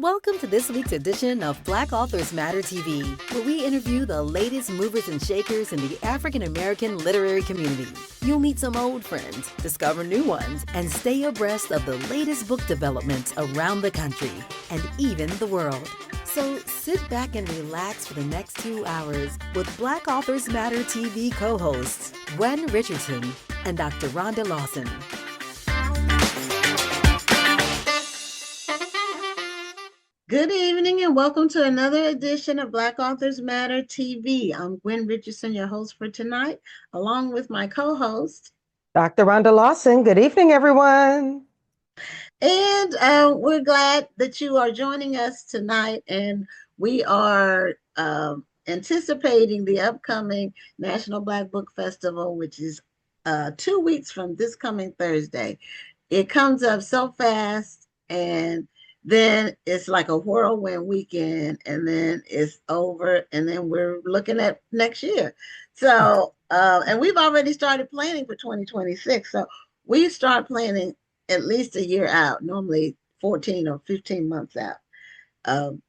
Welcome to this week's edition of Black Authors Matter TV, where we interview the latest movers and shakers in the African American literary community. You'll meet some old friends, discover new ones, and stay abreast of the latest book developments around the country and even the world. So sit back and relax for the next 2 hours with Black Authors Matter TV co-hosts Gwen Richardson and Dr. Rhonda Lawson. Good evening and welcome to another edition of Black Authors Matter TV. I'm Gwen Richardson, your host for tonight, along with my co-host, Dr. Rhonda Lawson. Good evening, everyone. And we're glad that you are joining us tonight. And we are anticipating the upcoming National Black Book Festival, which is 2 weeks from this coming Thursday. It comes up so fast, and then it's like a whirlwind weekend, and then it's over, and then we're looking at next year. So, and we've already started planning for 2026. So we start planning at least a year out, normally 14 or 15 months out.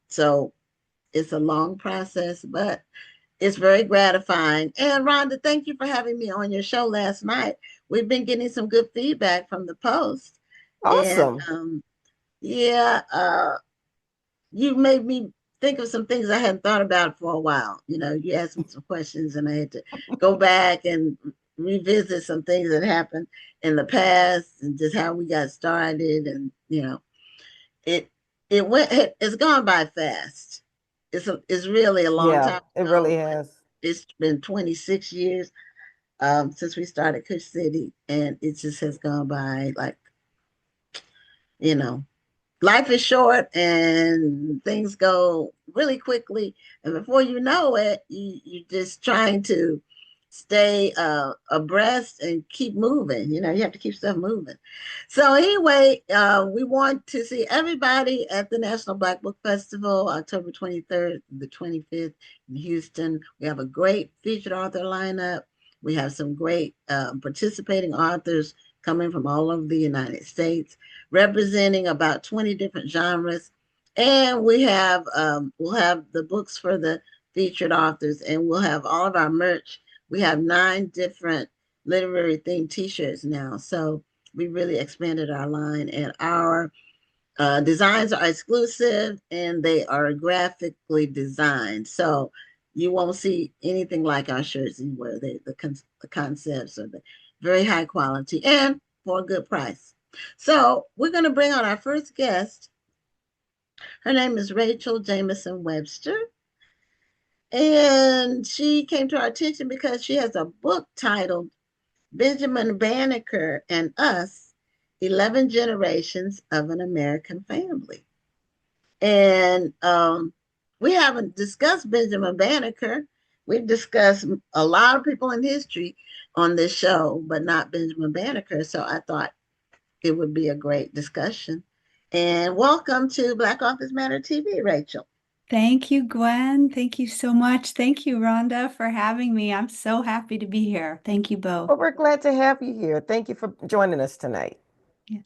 So it's a long process, but it's very gratifying. And Rhonda, thank you for having me on your show last night. We've been getting some good feedback from the Post. Awesome. And, you made me think of some things I hadn't thought about for a while. You know, you asked me some questions and I had to go back and revisit some things that happened in the past and just how we got started. And, you know, it's gone by fast. It's really a long time. It really has. It's been 26 years since we started Kush City, and it just has gone by like, you know, life is short and things go really quickly. And before you know it, you're just trying to stay abreast and keep moving. You know, you have to keep stuff moving. So anyway, we want to see everybody at the National Black Book Festival, October 23rd, the 25th in Houston. We have a great featured author lineup. We have some great participating authors coming from all over the United States, representing about 20 different genres. And we'll have the books for the featured authors, and we'll have all of our merch. We have 9 different literary themed t-shirts now. So we really expanded our line, and our designs are exclusive and they are graphically designed. So you won't see anything like our shirts anywhere. The concepts are very high quality and for a good price. So we're going to bring on our first guest. Her name is Rachel Jamison Webster. And she came to our attention because she has a book titled Benjamin Banneker and Us, 11 Generations of an American Family. And we haven't discussed Benjamin Banneker. We've discussed a lot of people in history on this show, but not Benjamin Banneker. So I thought it would be a great discussion. And welcome to Black Authors Matter TV, Rachel. Thank you, Gwen. Thank you so much. Thank you, Rhonda, for having me. I'm so happy to be here. Thank you both. Well, we're glad to have you here. Thank you for joining us tonight. Yeah.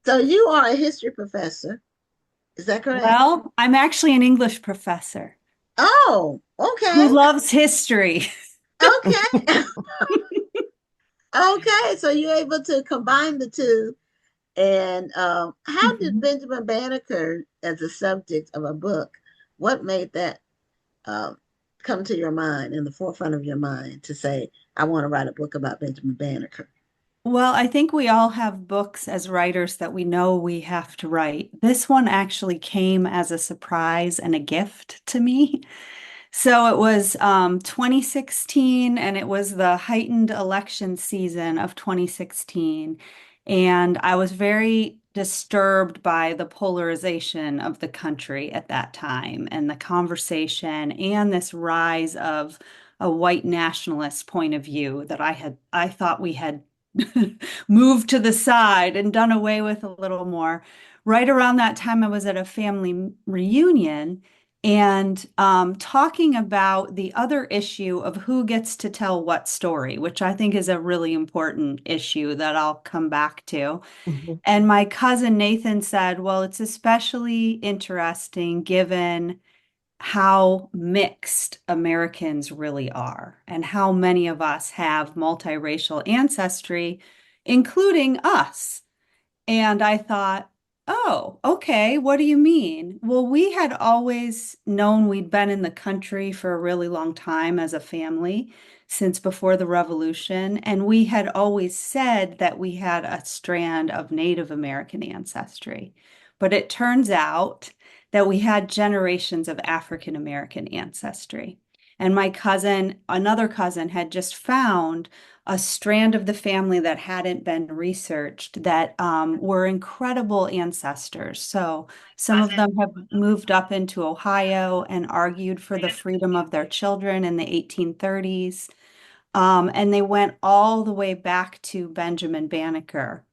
So you are a history professor. Is that correct? Well, I'm actually an English professor. Oh, okay. Who loves history. Okay. Okay, so you're able to combine the two. And how did Benjamin Banneker, as a subject of a book, what made that come to your mind, in the forefront of your mind, to say, I want to write a book about Benjamin Banneker? Well, I think we all have books as writers that we know we have to write. This one actually came as a surprise and a gift to me. So it was 2016, and it was the heightened election season of 2016. And I was very disturbed by the polarization of the country at that time, and the conversation and this rise of a white nationalist point of view that I thought we had moved to the side and done away with a little more. Right around that time, I was at a family reunion, and talking about the other issue of who gets to tell what story, which I think is a really important issue that I'll come back to. Mhm. And my cousin Nathan said, well, it's especially interesting given how mixed Americans really are and how many of us have multiracial ancestry, including us. And I thought, oh, okay, what do you mean? Well, we had always known we'd been in the country for a really long time as a family, since before the revolution. And we had always said that we had a strand of Native American ancestry. But it turns out that we had generations of African American ancestry. And my cousin, another cousin, had just found a strand of the family that hadn't been researched that were incredible ancestors. So some of them have moved up into Ohio and argued for the freedom of their children in the 1830s. And they went all the way back to Benjamin Banneker.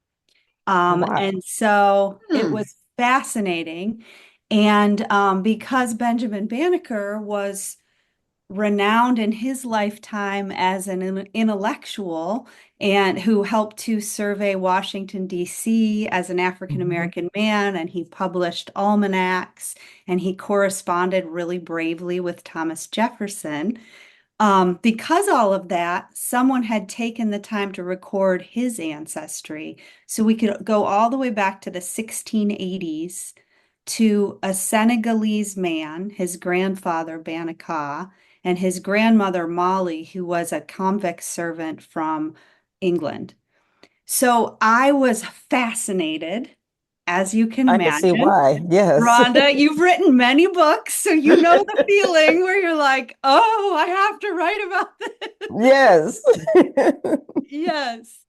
Wow. And so it Hmm. was fascinating. And because Benjamin Banneker was renowned in his lifetime as an intellectual and who helped to survey Washington, D.C. as an African Mhm. American man, and he published almanacs and he corresponded really bravely with Thomas Jefferson. Because all of that, someone had taken the time to record his ancestry. So we could go all the way back to the 1680s to a Senegalese man, his grandfather, Banaka, and his grandmother, Molly, who was a convict servant from England. So I was fascinated, as you can I can see imagine. why. Yes. Rhonda, you've written many books, so you know the feeling where you're like, oh, I have to write about this. Yes. Yes.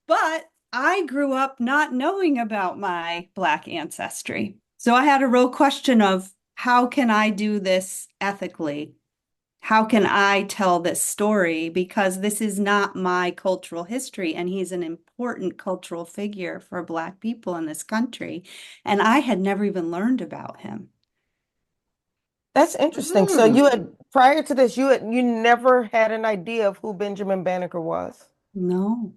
But I grew up not knowing about my Black ancestry. So I had a real question of how can I do this ethically? How can I tell this story? Because this is not my cultural history, and he's an important cultural figure for Black people in this country. And I had never even learned about him. That's interesting. So Hmm. you had prior to this, you never had an idea of who Benjamin Banneker was. No.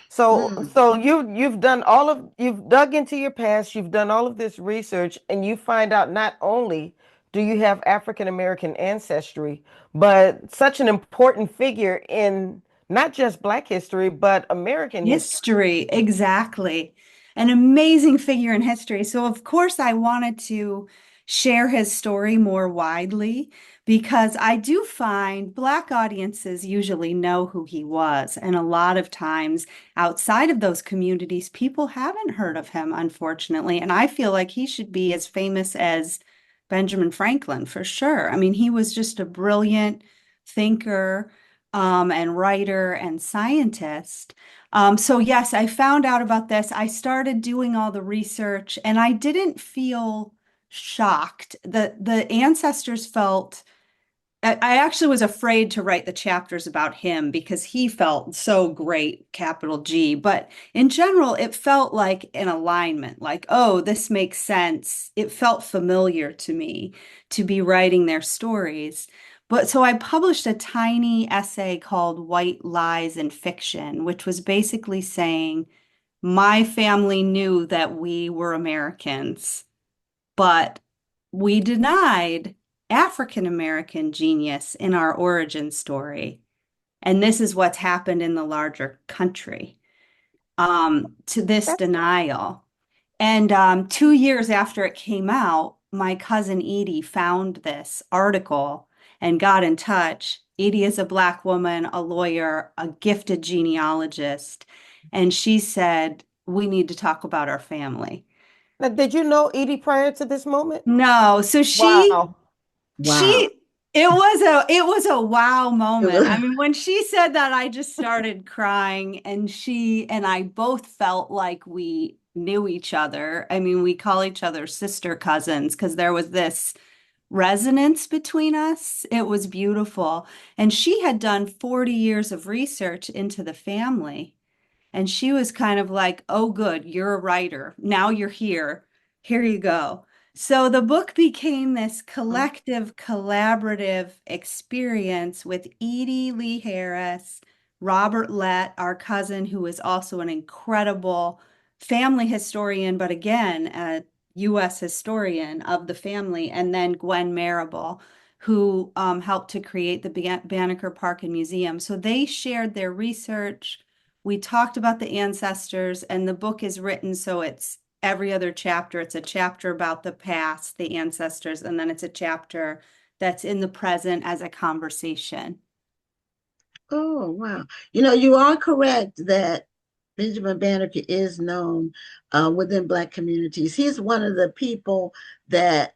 So Hmm. so you've done all of you've dug into your past, you've done all of this research, and you find out not only do you have African American ancestry, but such an important figure in not just Black history, but American history. History, exactly. An amazing figure in history. So, of course, I wanted to share his story more widely because I do find Black audiences usually know who he was. And a lot of times outside of those communities, people haven't heard of him, unfortunately. And I feel like he should be as famous as Benjamin Franklin for sure. I mean, he was just a brilliant thinker, and writer and scientist. So yes, I found out about this. I started doing all the research and I didn't feel shocked. The ancestors felt I actually was afraid to write the chapters about him because he felt so great, capital G. But in general, it felt like an alignment, like, oh, this makes sense. It felt familiar to me to be writing their stories. But so I published a tiny essay called White Lies in Fiction, which was basically saying my family knew that we were Americans, but we denied African American genius in our origin story. And this is what's happened in the larger country, to this That's denial. And 2 years after it came out, my cousin Edie found this article and got in touch. Edie is a Black woman, a lawyer, a gifted genealogist. And she said, we need to talk about our family. now, did you know Edie prior to this moment? No, so Wow. Wow. it was a wow It moment. I was- mean, when she said that, I just started crying, and she and I both felt like we knew each other. I mean, we call each other sister cousins because there was this resonance between us. It was beautiful. And she had done 40 years of research into the family. And she was kind of like, oh, good, you're a writer. Now you're here. Here you go. So the book became this collective, collaborative experience with Edie Lee Harris, Robert Lett, our cousin, who is also an incredible family historian, but again, a U.S. historian of the family, and then Gwen Marable, who helped to create the Banneker Park and Museum. So they shared their research. We talked about the ancestors, and the book is written so it's every other chapter. It's a chapter about the past, the ancestors, and then it's a chapter that's in the present as a conversation. Oh, wow. You are correct that Benjamin Banneker is known within Black communities. He's one of the people that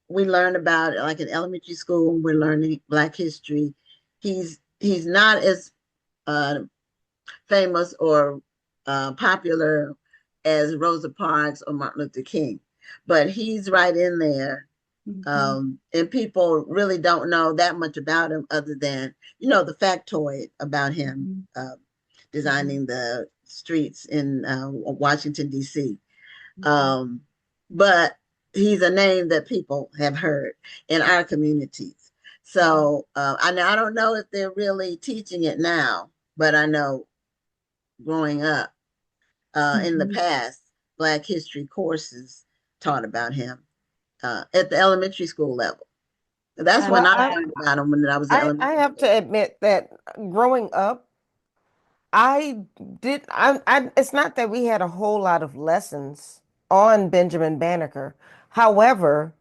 we learn about, like in elementary school, when we're learning Black history. He's not as uh, famous or popular as Rosa Parks or Martin Luther King, but he's right in there. And people really don't know that much about him other than, the factoid about him designing the streets in Washington, D.C. But he's a name that people have heard in our communities. So I don't know if they're really teaching it now, but I know growing up in the past, Black history courses taught about him at the elementary school level. That's when Well, I learned about him when I was in I elementary have school. to admit that growing up, it's not that we had a whole lot of lessons on Benjamin Banneker. However,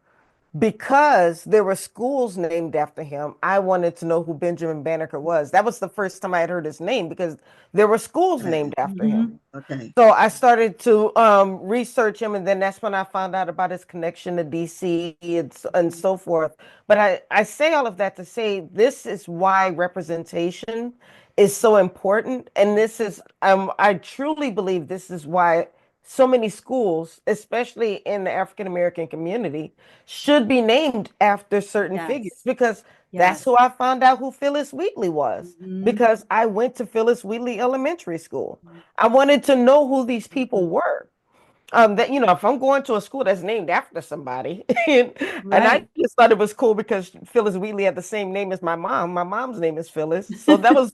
because there were schools named after him, I wanted to know who Benjamin Banneker was. That was the first time I had heard his name because there were schools Okay. named after him. Okay. So I started to research him, and then that's when I found out about his connection to DC and so forth. But I say all of that to say this is why representation is so important. And this is, I truly believe this is why so many schools, especially in the African American community, should be named after certain figures Yes. because that's Yes. who I found out who Phyllis Wheatley was Mhm. because I went to Phyllis Wheatley Elementary School. I wanted to know who these people Mhm. were. That if I'm going to a school that's named after somebody, and I Right. just thought it was cool because Phyllis Wheatley had the same name as my mom. My mom's name is Phyllis, so that was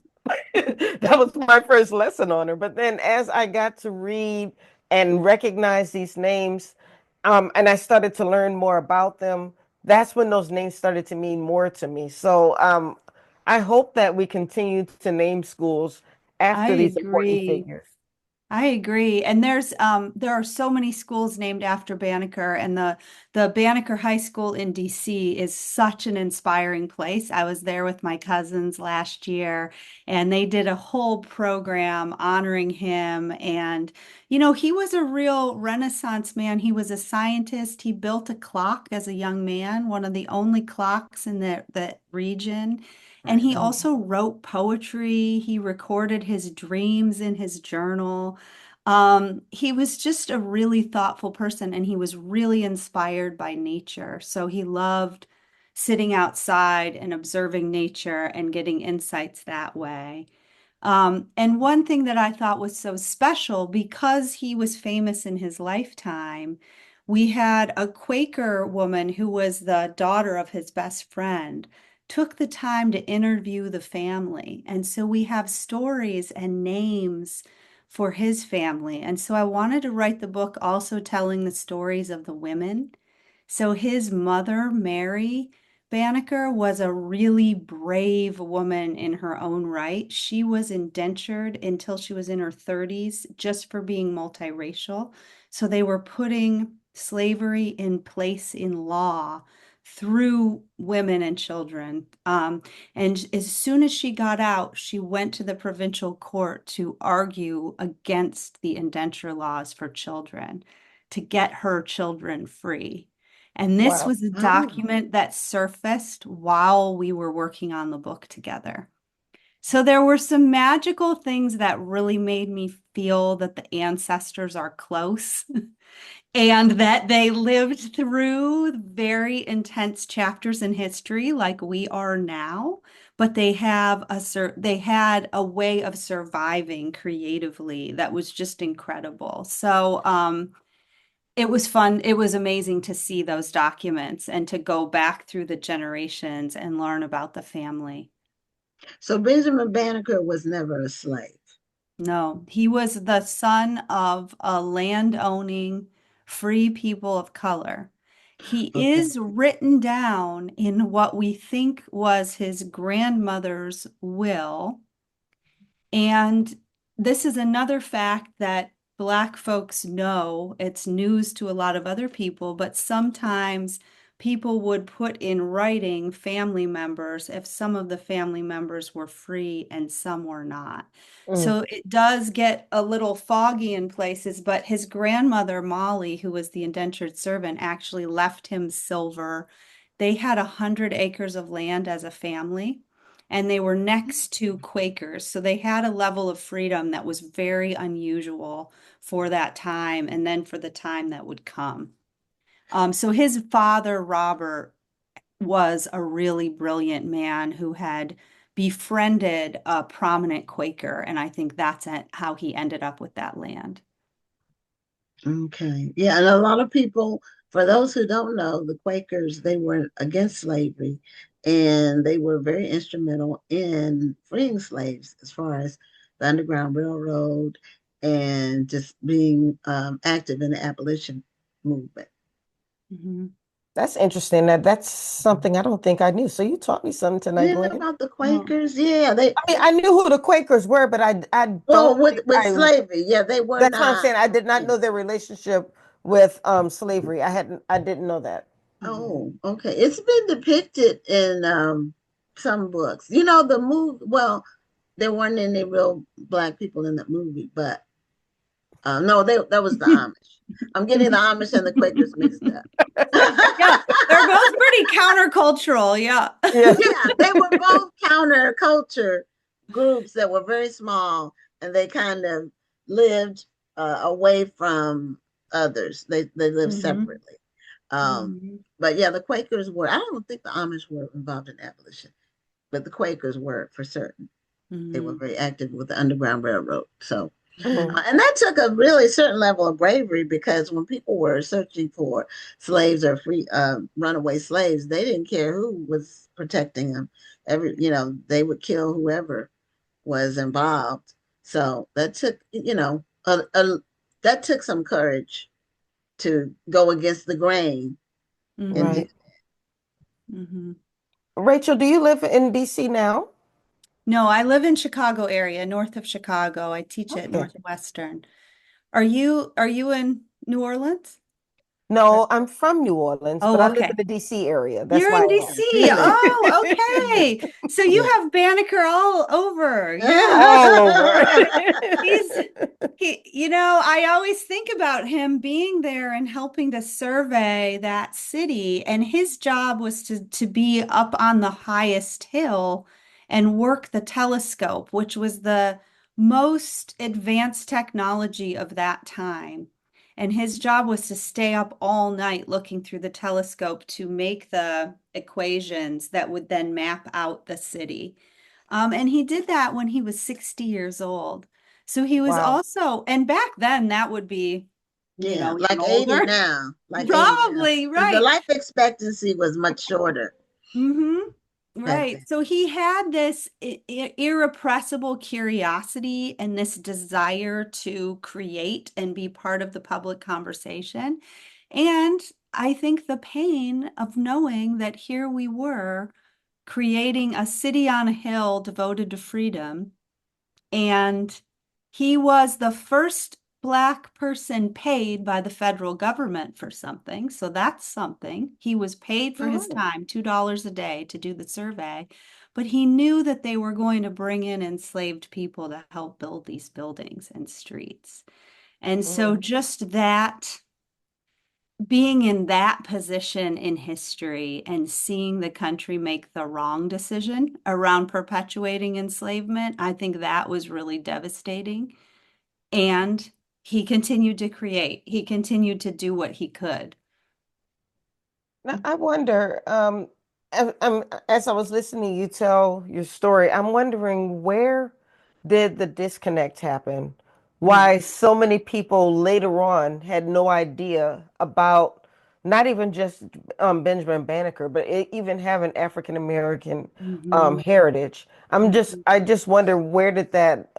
that was my first lesson on her. But then as I got to read and recognize these names, and I started to learn more about them, that's when those names started to mean more to me. So I hope that we continue to name schools I after these important agree. figures. I agree. And there are so many schools named after Banneker, and the Banneker High School in DC is such an inspiring place. I was there with my cousins last year, and they did a whole program honoring him. And he was a real Renaissance man. He was a scientist. He built a clock as a young man, one of the only clocks in the region. And Right. he also wrote poetry. He recorded his dreams in his journal. He was just a really thoughtful person, and he was really inspired by nature. So he loved sitting outside and observing nature and getting insights that way. And one thing that I thought was so special, because he was famous in his lifetime, we had a Quaker woman who was the daughter of his best friend, took the time to interview the family. And so we have stories and names for his family. And so I wanted to write the book also telling the stories of the women. So his mother, Mary, Banneker, was a really brave woman in her own right. She was indentured until she was in her 30s just for being multiracial. So they were putting slavery in place in law through women and children. And as soon as she got out, she went to the provincial court to argue against the indenture laws for children to get her children free. And this Wow. was a Oh, document that surfaced while we were working on the book together. So there were some magical things that really made me feel that the ancestors are close and that they lived through very intense chapters in history like we are now, but they had a way of surviving creatively that was just incredible. So It was fun. It was amazing to see those documents and to go back through the generations and learn about the family. So Benjamin Banneker was never a slave. No, he was the son of a land-owning free people of color. He Okay. is written down in what we think was his grandmother's will. And this is another fact that Black folks know. It's news to a lot of other people, but sometimes people would put in writing family members if some of the family members were free and some were not. Mm. So it does get a little foggy in places, but his grandmother, Molly, who was the indentured servant, actually left him silver. They had 100 acres of land as a family, and they were next to Quakers. So they had a level of freedom that was very unusual for that time and then for the time that would come. So his father, Robert, was a really brilliant man who had befriended a prominent Quaker, and I think that's how he ended up with that land. Okay. Yeah, and a lot of people, for those who don't know, the Quakers, they were against slavery and they were very instrumental in freeing slaves as far as the Underground Railroad and just being active in the abolition movement. Mhm. That's interesting. That's something I don't think I knew. So you taught me something You tonight, didn't know Glenn. about the Well, Quakers? Yeah, they, I mean, I knew who the Quakers were, but I well, don't think with I. slavery, yeah, they were That's what I'm not. saying. I did not Yeah. know their relationship with slavery. I didn't know that. mhm. Oh, okay. It's been depicted in some books. You know, the movie, well, there weren't any real black people in the movie, but no, that was the Amish. I'm getting the Amish and the Quakers mixed up. Yeah, they're both pretty countercultural. Yeah. Yeah. Yeah, they were both counterculture groups that were very small and they kind of lived away from others. They lived Mhm. separately. Um, Mhm. but yeah, the Quakers were, I don't think the Amish were involved in abolition, but the Quakers were for certain. They were Mhm. very active with the Underground Railroad. So, Mhm. and that took a really certain level of bravery because when people were searching for slaves or free runaway slaves, they didn't care who was protecting them. They would kill whoever was involved. So that took, that took some courage to go against the grain and do. Mhm. Right. Mhm. Rachel, do you live in DC now? No, I live in Chicago area, north of Chicago. I teach at Okay. Northwestern. Are you in New Orleans? Or- No, I'm from New Orleans, but Oh, I live in okay. the DC area. That's You're why in I Yeah, asked. DC. see. Oh, Yeah. okay. So you Yeah. have Banneker all over. Yeah. All over. He's I always think about him being there and helping to survey that city. And his job was to be up on the highest hill and work the telescope, which was the most advanced technology of that time. And his job was to stay up all night looking through the telescope to make the equations that would then map out the city. And he did that when he was 60 years old. So he was Wow. also, and back then that would be, Yeah, even like 80 older. now, like 80 now. Probably, Because the right. life expectancy was much shorter Mm-hmm. back Right. then. So he had this irrepressible curiosity and this desire to create and be part of the public conversation. And I think the pain of knowing that here we were creating a city on a hill devoted to freedom, and he was the first Black person paid by the federal government for something. So that's something. He was paid for his Mhm. time, $2 a day to do the survey, but he knew that they were going to bring in enslaved people to help build these buildings and streets. And so Mhm. just that being in that position in history and seeing the country make the wrong decision around perpetuating enslavement, I think that was really devastating. And he continued to create, he continued to do what he could. Now, I wonder, as I was listening to you tell your story, I'm wondering where did the disconnect happen Mm. why so many people later on had no idea about not even just Benjamin Banneker, but even having African American Mhm. heritage. Mhm. I just wonder, where did that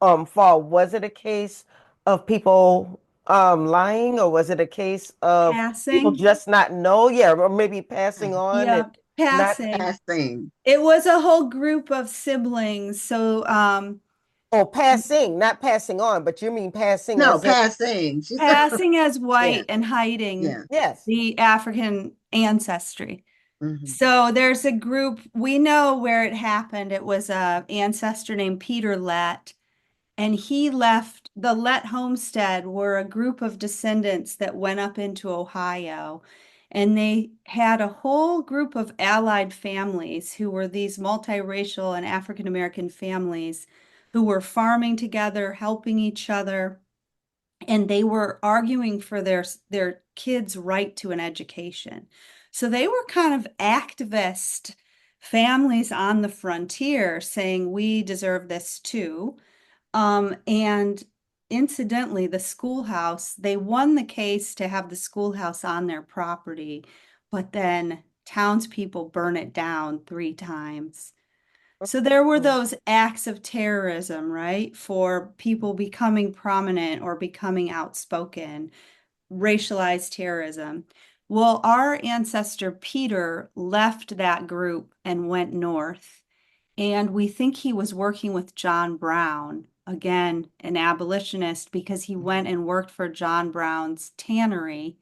fall? Was it a case of people lying, or was it a case of people Passing. just not know? Yeah, or maybe passing on and Yeah, not, passing. Passing. It was a whole group of siblings. So, oh, passing, not passing on, but you mean passing No, as in, passing. She said, passing as yeah, white and hiding yeah. yes. the African ancestry. Hmm. So there's a group, we know where it happened. It was a ancestor named Peter Lett, and he left the Lett homestead were a group of descendants that went up into Ohio. And they had a whole group of allied families who were these multiracial and African American families who were farming together, helping each other, and they were arguing for their kids' right to an education. So they were kind of activist families on the frontier saying we deserve this too. And incidentally, the schoolhouse, they won the case to have the schoolhouse on their property, but then townspeople burn it down 3 times. So there were Mm. those acts of terrorism, right? For people becoming prominent or becoming outspoken, racialized terrorism. Well, our ancestor Peter left that group and went north. And we think he was working with John Brown, again, an abolitionist, because he went and worked for John Brown's tannery,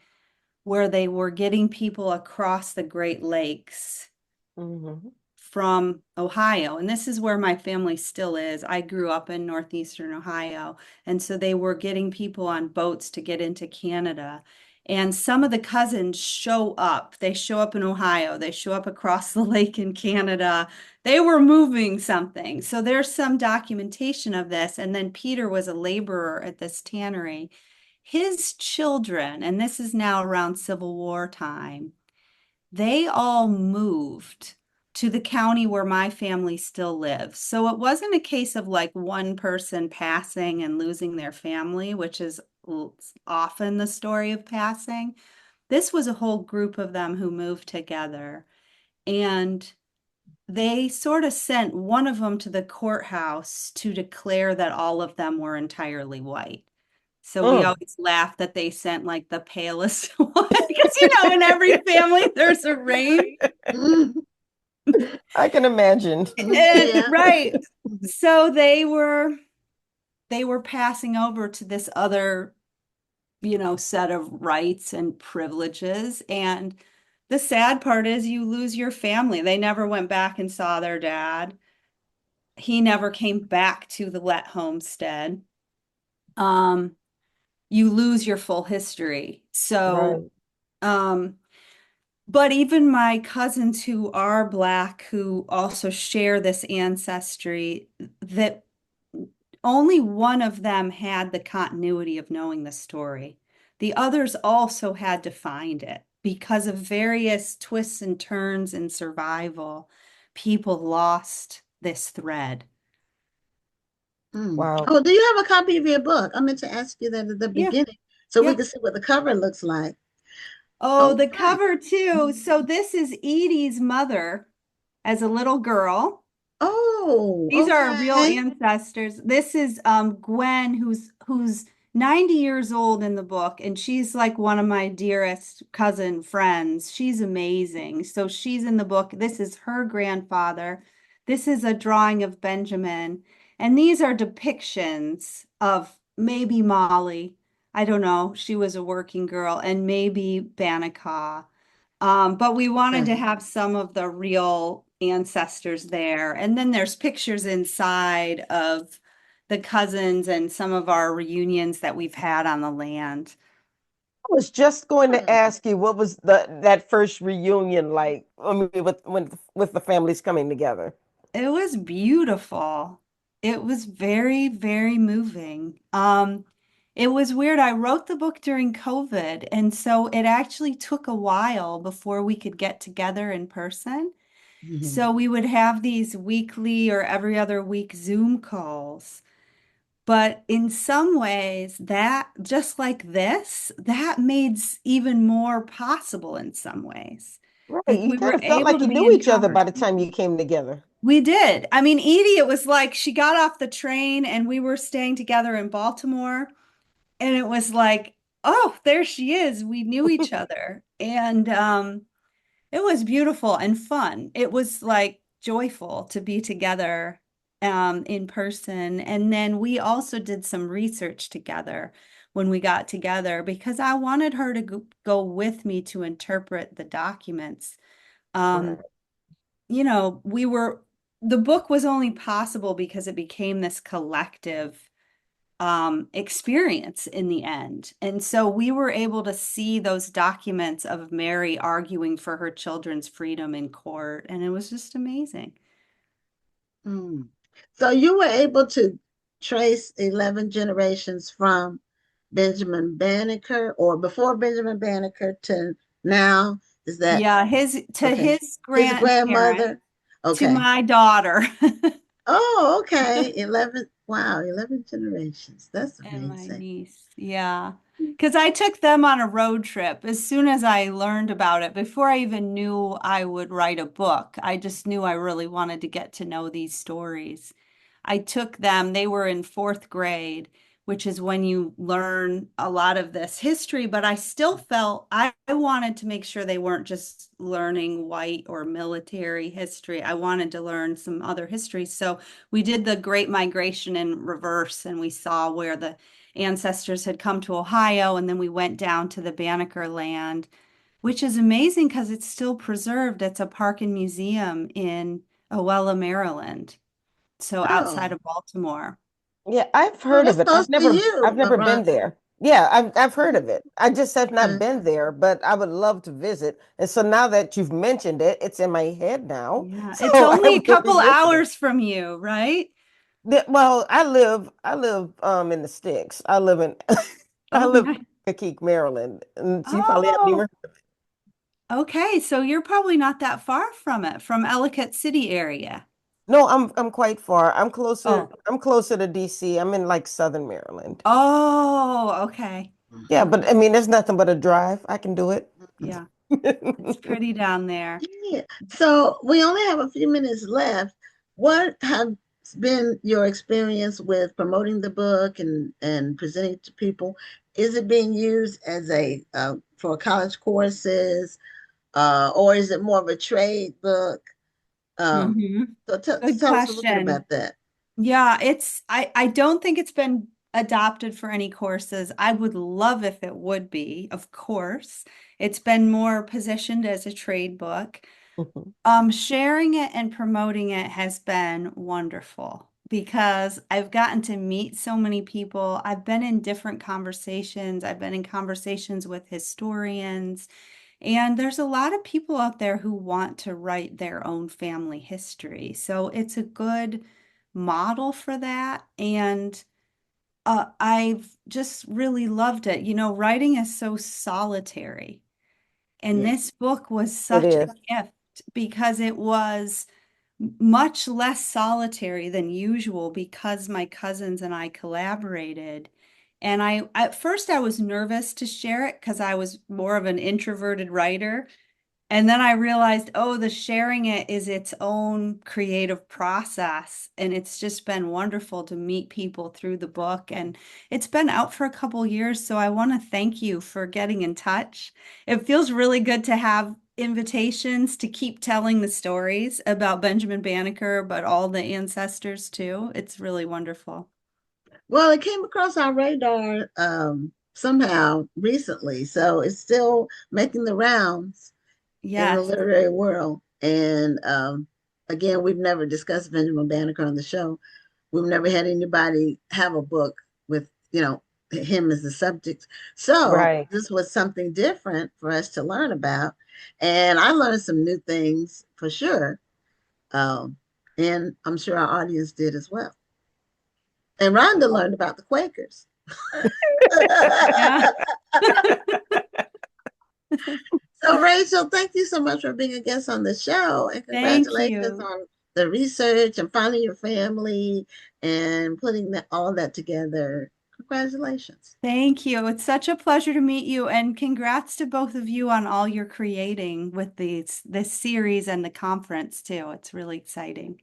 where they were getting people across the Great Lakes Mhm. from Ohio. And this is where my family still is. I grew up in northeastern Ohio. And so they were getting people on boats to get into Canada. And some of the cousins show up. They show up in Ohio. They show up across the lake in Canada. They were moving something. So there's some documentation of this. And then Peter was a laborer at this tannery. His children, and this is now around Civil War time, they all moved to the county where my family still lives. So it wasn't a case of like one person passing and losing their family, which is often the story of passing. This was a whole group of them who moved together. And they sort of sent one of them to the courthouse to declare that all of them were entirely white. So we Mm. always laugh that they sent like the palest one because you know in every family there's a range. I can imagine. And Yeah. right. So they were passing over to this other, set of rights and privileges. And the sad part is you lose your family. They never went back and saw their dad. He never came back to the Lett homestead. Um, you lose your full history. So, Right. um, but even my cousins who are Black, who also share this ancestry, that only one of them had the continuity of knowing the story. The others also had to find it because of various twists and turns in survival. People lost this thread. Mm. Wow. Oh, do you have a copy of your book? I meant to ask you that at the Yeah, beginning so we yeah. can see what the cover looks like. Oh, Oh, the nice. cover too. So this is Edie's mother as a little girl. Oh, These are real okay. ancestors. This is Gwen, who's 90 years old in the book, and she's like one of my dearest cousin friends. She's amazing. So she's in the book. This is her grandfather. This is a drawing of Benjamin. And these are depictions of maybe Molly. I don't know. She was a working girl, and maybe Banaka. But we wanted to Okay. have some of the real ancestors there. And then there's pictures inside of the cousins and some of our reunions that we've had on the land. I was just going to Hmm. ask you, what was that first reunion like? I mean, with the families coming together. It was beautiful. It was very, very moving. It was weird. I wrote the book during COVID, and so it actually took a while before we could get together in person. Hmm. So we would have these weekly or every other week Zoom calls. But in some ways, that just like this, that made even more possible in some ways. Right. Like You we kind were of felt able like to you be knew in each other by the time conversation. you came together. We did. I mean, Edie, it was like she got off the train and we were staying together in Baltimore. And it was like, oh, there she is. We knew each other. And it was beautiful and fun. It was like joyful to be together in person. And then we also did some research together when we got together because I wanted her to go with me to interpret the documents. Right. Um, the book was only possible because it became this collective experience in the end. And so we were able to see those documents of Mary arguing for her children's freedom in court. And it was just amazing. Mm. So you were able to trace 11 generations from Benjamin Banneker or before Benjamin Banneker to now. Is that Yeah, okay? his His grandparent grandmother. to Okay. my daughter. Oh, okay. 11. Wow, 11 generations. That's And my amazing. niece, yeah. Because I took them on a road trip as soon as I learned about it. Before I even knew I would write a book, I just knew I really wanted to get to know these stories. I took them, they were in fourth grade, which is when you learn a lot of this history, but I still felt I wanted to make sure they weren't just learning white or military history. I wanted to learn some other history. So we did the Great Migration in reverse, and we saw where the ancestors had come to Ohio, and then we went down to the Banneker land, which is amazing because it's still preserved. It's a park and museum in Owella, Maryland, so outside Oh, of Baltimore. Yeah, I've oh, heard that's of it. close to I've you, never been Veronica. there. Yeah, I've heard of it. I just have not Okay. been there, but I would love to visit. And so now that you've mentioned it, it's in my head now. Yeah, it's So I only a will be couple visiting. hours from you, right? Well, I live in the sticks. I live in I Oh, live nice. in Keek, Maryland. And so you probably haven't Oh, even. okay. So you're probably not that far from it, from Ellicott City area. No, I'm quite far. Oh, I'm closer to DC. I'm in like Southern Maryland. oh, okay. Yeah, but Mhm. I mean there's nothing but a drive. I can do it. Yeah, it's pretty down there. Yeah. So we only have a few minutes left. What has been your experience with promoting the book and presenting it to people? Is it being used as a for college courses, or is it more of a trade book? Um, Hmm. so Good tell us a little bit question. about that. Yeah, I don't think it's been adopted for any courses. I would love if it would be, of course. It's been more positioned as a trade book. Mhm. Sharing it and promoting it has been wonderful because I've gotten to meet so many people. I've been in different conversations. I've been in conversations with historians, and there's a lot of people out there who want to write their own family history. So it's a good model for that. And I've just really loved it. You know, writing is so solitary. And Yeah. this book was It such a is. gift because it was much less solitary than usual because my cousins and I collaborated. And at first I was nervous to share it because I was more of an introverted writer. And then I realized, oh, the sharing it is its own creative process. And it's just been wonderful to meet people through the book. And it's been out for a couple years. So I want to thank you for getting in touch. It feels really good to have invitations to keep telling the stories about Benjamin Banneker, but all the ancestors too. It's really wonderful. Well, it came across our radar somehow recently, so it's still making the rounds in the Yes. literary world. And again, we've never discussed Benjamin Banneker on the show. We've never had anybody have a book with, him as the subject. So Right. this was something different for us to learn about. And I learned some new things for sure. Um, and I'm sure our audience did as well. And Rhonda learned about the Quakers. Yeah. So, Rachel, thank you so much for being a guest on the show, and Thank congratulations you. on the research and finding your family and putting all that together. Congratulations. Thank you. It's such a pleasure to meet you, and congrats to both of you on all you're creating with this series and the conference too. It's really exciting.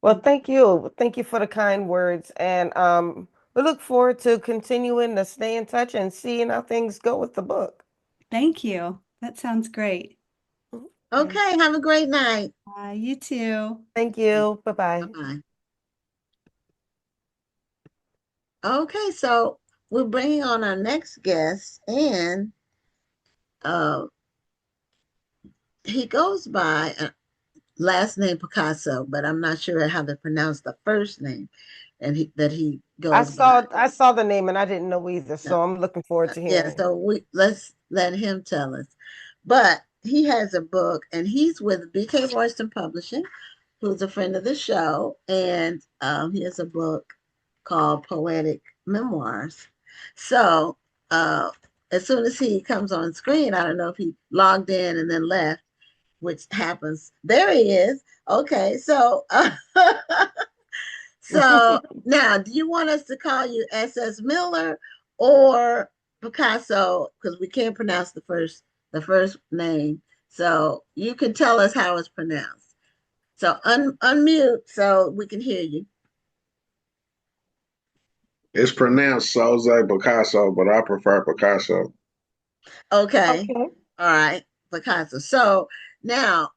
Well, thank you. Thank you for the kind words. And we look forward to continuing to stay in touch and seeing how things go with the book. Thank you. That sounds great. Okay, have a great night. You too. Thank you. Bye-bye. Bye-bye. Okay, so we're bringing on our next guest, and he goes by last name Picasso, but I'm not sure how to pronounce the first name, and he goes by. I saw the name and I didn't know either, so I'm looking forward to hearing. Yeah, so let's let him tell us. But he has a book, and he's with BK Royston Publishing, who's a friend of the show, and he has a book called Poetic Memoirs. So as soon as he comes on screen, I don't know if he logged in and then left, which happens. There he is. Okay, so so now, do you want us to call you SS Miller or Picasso? Because we can't pronounce the first name. So you can tell us how it's pronounced. So unmute so we can hear you. It's pronounced Jose Picasso, but I prefer Picasso. Okay. All right, Picasso. So now,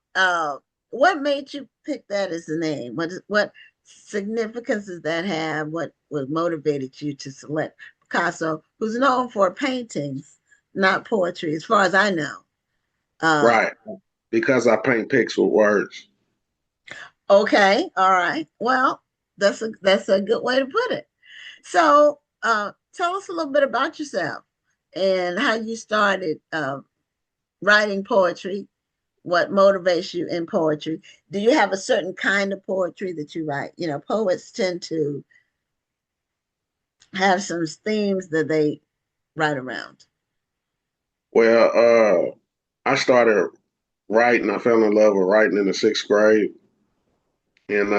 what made you pick that as the name? What significance does that have? What motivated you to select Picasso, who's known for paintings, not poetry, as far as I know? Right, because I paint pics with words. Okay, all right. Well, that's a good way to put it. So, tell us a little bit about yourself and how you started writing poetry. What motivates you in poetry? Do you have a certain kind of poetry that you write? You know, poets tend to have some themes that they write around. Well, I started writing. I fell in love with writing in the 6th grade, and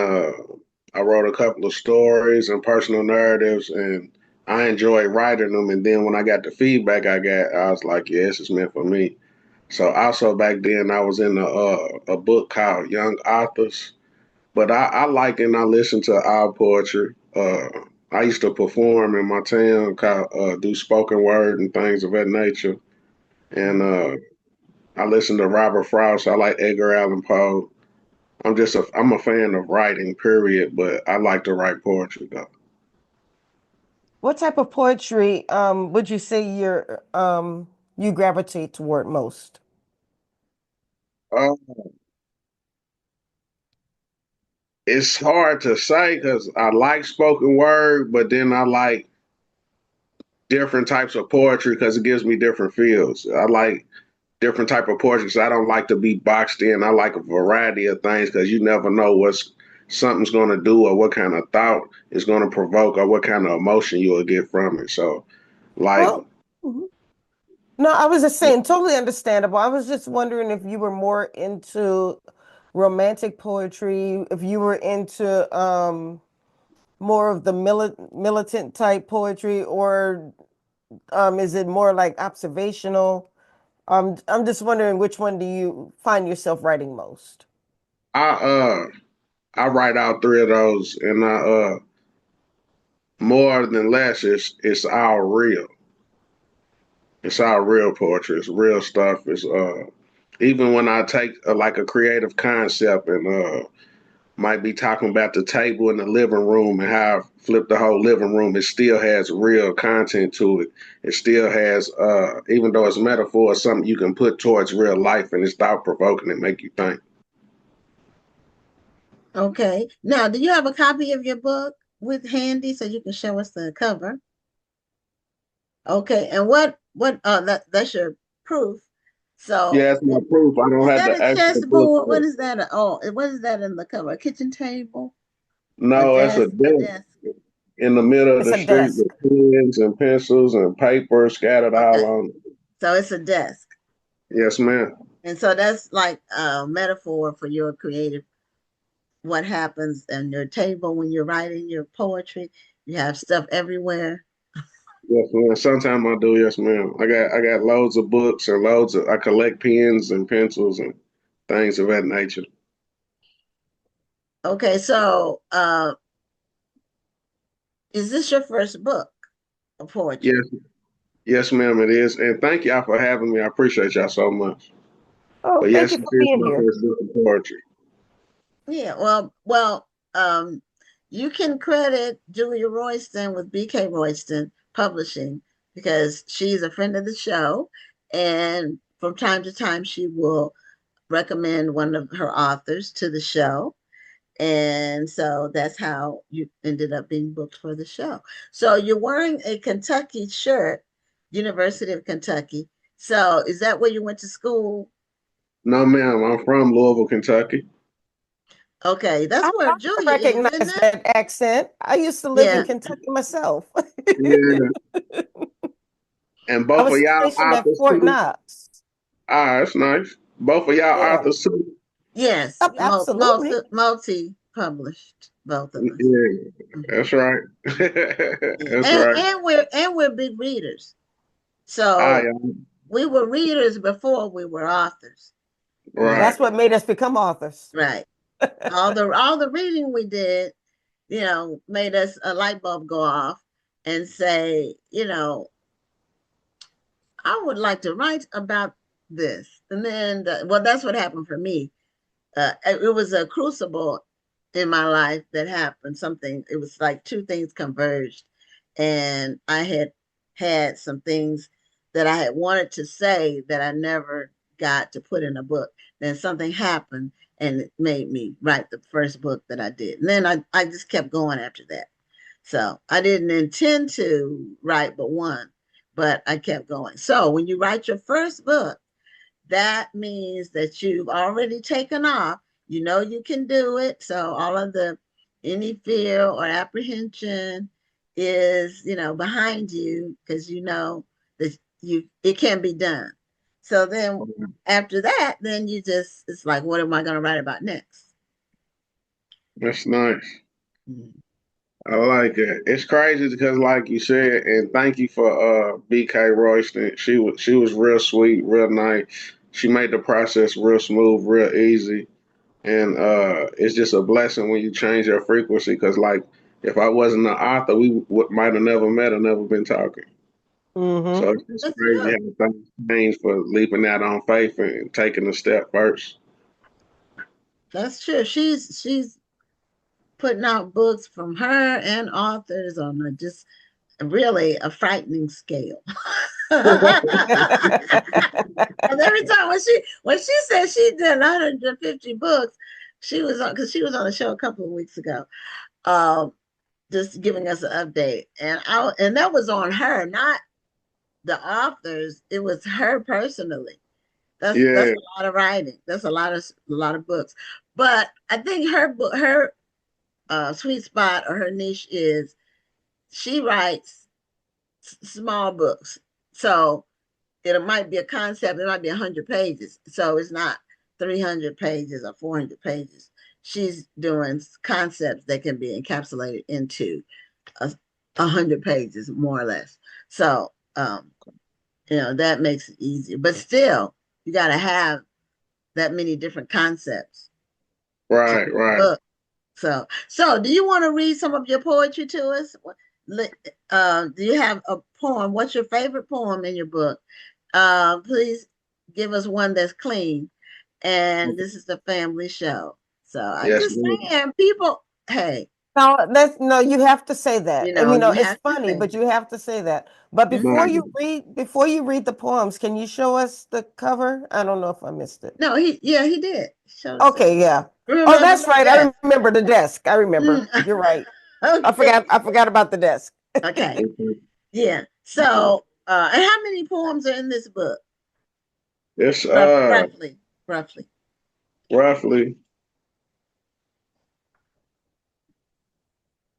I wrote a couple of stories and personal narratives, and I enjoyed writing them. And then when I got the feedback I got, I was like, "Yeah, this is meant for me." So also back then I was in a book called Young Authors, but I like and I listen to all poetry. I used to perform in my town, do spoken word and things of that nature. And I listen to Robert Frost. I like Edgar Allan Poe. I'm a fan of writing, period, but I like to write poetry though. What type of poetry would you say you gravitate toward most? Uh, it's hard to say because I like spoken word, but then I like different types of poetry because it gives me different feels. I like different type of poetry because I don't like to be boxed in. I like a variety of things because you never know what something's going to do or what kind of thought it's going to provoke or what kind of emotion you will get from it. So, like, Well, no, I was just saying, totally understandable. I was just wondering if you were more into romantic poetry, if you were into more of the militant type poetry, or is it more like observational? I'm just wondering which one do you find yourself writing most? I I write out three of those, and I more than less, it's all real. It's all real poetry. It's real stuff. It's even when I take like a creative concept and might be talking about the table in the living room and how I flip the whole living room, it still has real content to it. It still has, even though it's metaphor, it's something you can put towards real life and it's thought provoking and make you think. Okay. Now, do you have a copy of your book with handy so you can show us the cover? Okay. And that's your proof. So Yeah, it's my proof. I don't is have that the a actual book. chessboard? What is that? What is that in the cover? A kitchen table? A No, it's a desk? A desk desk? in the middle of It's the a street desk. with pens and pencils and paper scattered all Okay. on it. So it's a desk. Yes, ma'am. And so that's like a metaphor for your creative what happens on your table when you're writing your poetry? You have stuff everywhere. Yes, ma'am. Sometimes I do. Yes, ma'am. I got loads of books and loads of. I collect pens and pencils and things of that nature. Okay, so is this your first book of poetry? Yes, yes, ma'am. It is. And thank y'all for having me. I appreciate y'all so much. Oh, But thank yes, you it for is being my here. first book of poetry. Yeah, you can credit Julia Royston with BK Royston Publishing because she's a friend of the show, and from time to time she will recommend one of her authors to the show. And so that's how you ended up being booked for the show. So you're wearing a Kentucky shirt, University of Kentucky. So is that where you went to school? No, ma'am. I'm from Louisville, Kentucky. Okay, that's where I Julia is, isn't recognize it? that accent. I used to live in Yeah. Kentucky myself. Yeah. And I both of was y'all stationed at authors Fort too. Knox. Ah, that's nice. Both of y'all Yeah, authors too. Yes, absolutely. multi published, both of us. Yeah, Mhm. that's right. Yeah. That's And right. we're big readers. Ah, So yeah. we were readers before we were authors. Right. That's what made us become authors. Right. All the reading we did, made us a light bulb go off and say, I would like to write about this. And then, that's what happened for me. It was a crucible in my life that happened. Something, it was like two things converged. And I had some things that I had wanted to say that I never got to put in a book. Then something happened and it made me write the first book that I did. And then I just kept going after that. So I didn't intend to write but one, but I kept going. So when you write your first book, that means that you've already taken off. You know you can do it. So all of any fear or apprehension is, behind you because you know that it can be done. So then after that, then it's like, what am I going to write about next? That's nice. Mhm. I like it. It's crazy because, like you said, and thank you for BK Royston. She was real sweet, real nice. She made the process real smooth, real easy, and it's just a blessing when you change your frequency. Because, like, if I wasn't an author, we might have never met or never been talking. Hmm. So it's just That's crazy true. how things change for leaping out on faith and taking the step first. That's true. She's putting out books from her and authors on just really a frightening scale. And every time when she said she did 150 books, she was on because she was on the show a couple of weeks ago, um, just giving us an update, and that was on her, not the authors. It was her personally. That's Yeah, a lot of writing. That's a lot of books. But I think her sweet spot or her niche is she writes small books. So it might be a concept, it might be 100 pages. So it's not 300 pages or 400 pages. She's doing concepts that can be encapsulated into 100 pages, more or less. So, that makes it easier. But still, you got to have that many different concepts to right, do a right. book. So do you want to read some of your poetry to us? Do you have a poem? What's your favorite poem in your book? Please give us one that's clean. And this is the family show. So I Yes, just ma'am. saying, people, hey, No, you have to say that. I mean, no, you it's have to funny, say but you have to say that. But that. My, before you read the poems, can you show us the cover? I don't know if I missed it. No, he did. Show us that. Okay, yeah. Oh, Remember that's the right. desk. I remember the desk. I remember. Mm, You're right. okay. I forgot about the desk. Okay. Yeah. So, and how many poems are in this book? it's Roughly. Roughly. roughly.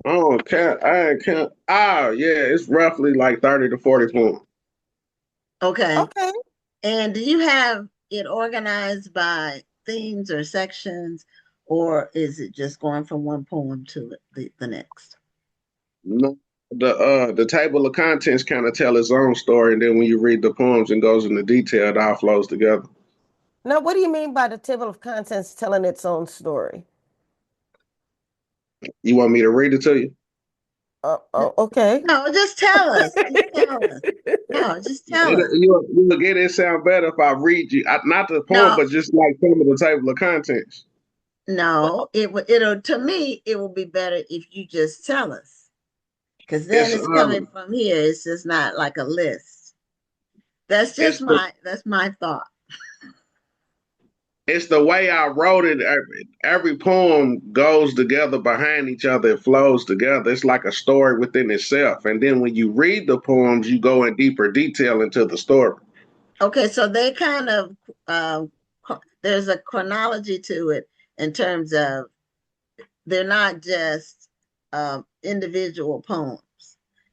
Oh, can't I can't. Ah, yeah, it's roughly like 30 to 40 points. Okay. Okay. And do you have it organized by themes or sections, or is it just going from one poem to the next? No, the table of contents kind of tell its own story, and then when you read the poems and goes into detail, it all flows together. Now, what do you mean by the table of contents telling its own story? You want me to read it to you? Okay. No, just tell us. Just tell us. No, just tell us. You'll get it sound better if I read you, not the poem, No, but just like some of the table of contents. no, it'll to me it will be better if you just tell us. Because then It's it's coming from here. It's just not like a list. That's just that's my thought. it's the way I wrote it. Every poem goes together behind each other. It flows together. It's like a story within itself. And then when you read the poems, you go in deeper detail into the story. Okay, so they kind of there's a chronology to it in terms of they're not just individual poems.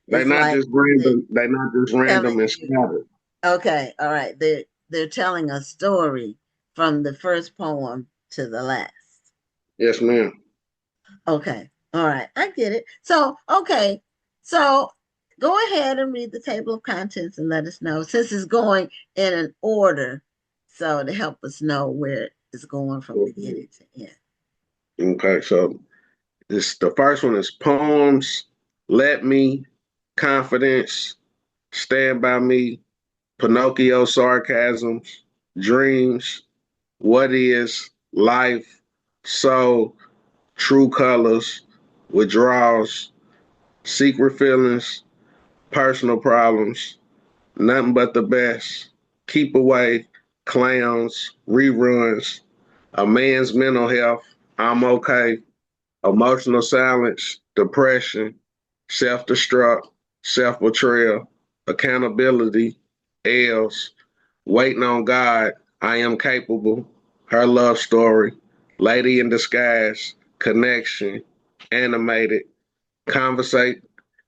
They're It's not like just random. They're not just random telling and you. scattered. Okay, all right. They're telling a story from the first poem to the last. Yes, ma'am. Okay, all right. I get it. So, okay. So go ahead and read the table of contents and let us know since it's going in an order. So to help us know where it's going from beginning to end. Okay, so the first one is poems. Let me, confidence, stand by me, Pinocchio sarcasms, dreams, what is, life, soul, true colors, withdrawals, secret feelings, personal problems, nothing but the best, keep away, clowns, reruns, a man's mental health, I'm okay, emotional silence, depression, self-destruct, self-betrayal, accountability, L's, waiting on God, I am capable, her love story, lady in disguise, connection, animated, conversate,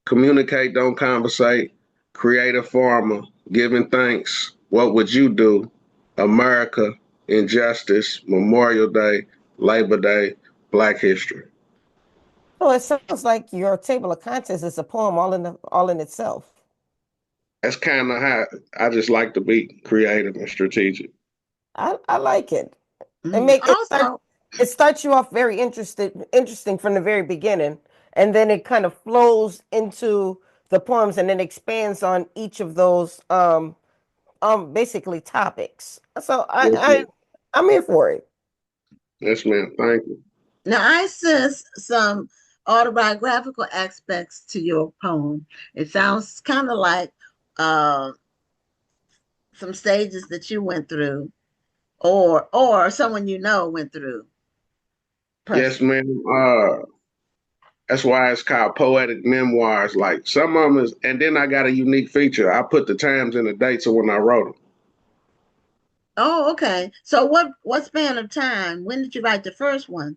communicate, don't conversate, creative farmer, giving thanks, what would you do, America, injustice, Memorial Day, Labor Day, Black History. So it sounds like your table of contents is a poem all in itself. That's kind of how I just like to be creative and strategic. I like it. Also, It starts you off very interesting from the very beginning, and then it kind of flows into the poems and then expands on each of those basically topics. So Yes, ma'am. I'm here for it. Yes, ma'am. Thank you. now I sense some autobiographical aspects to your poem. It sounds kind of like uh, some stages that you went through, or someone you know went through Yes, personally. ma'am. That's why it's called poetic memoirs. Like some of them is, and then I got a unique feature. I put the times and the dates of when I wrote them. Oh, okay. So what span of time? When did you write the first one?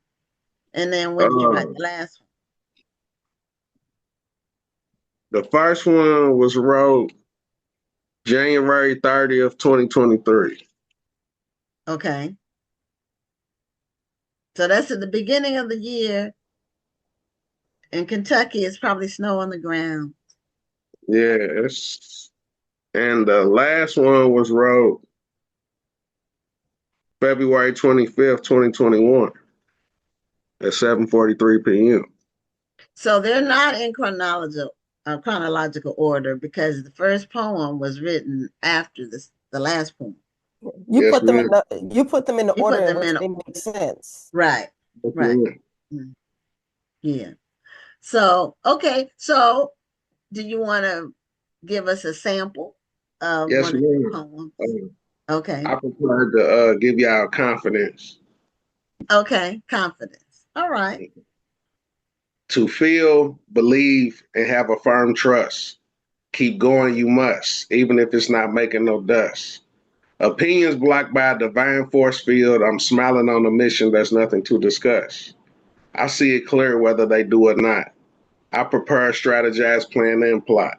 And then when did you write Uh, the last the first one was wrote January 30th, 2023. one? Okay. So that's at the beginning of the year. In Kentucky, it's probably snow on the ground. Yes. And the last one was wrote February 25th, 2021 at 7:43 p.m. So they're not in chronological order because the first poem was written after the last poem. Yes, ma'am. You put them in the You order put in them which in they make sense. right, Yes, right. ma'am. Mm, yeah. So okay. So do you want to give us a sample of Yes, one of your ma'am. poems? I Okay. prefer to give y'all confidence. Okay. Confidence. All right. To feel, believe, and have a firm trust. Keep going, you must, even if it's not making no dust. Opinions blocked by a divine force field. I'm smiling on a mission, there's nothing to discuss. I see it clear whether they do or not. I prepare, strategize, plan, and plot.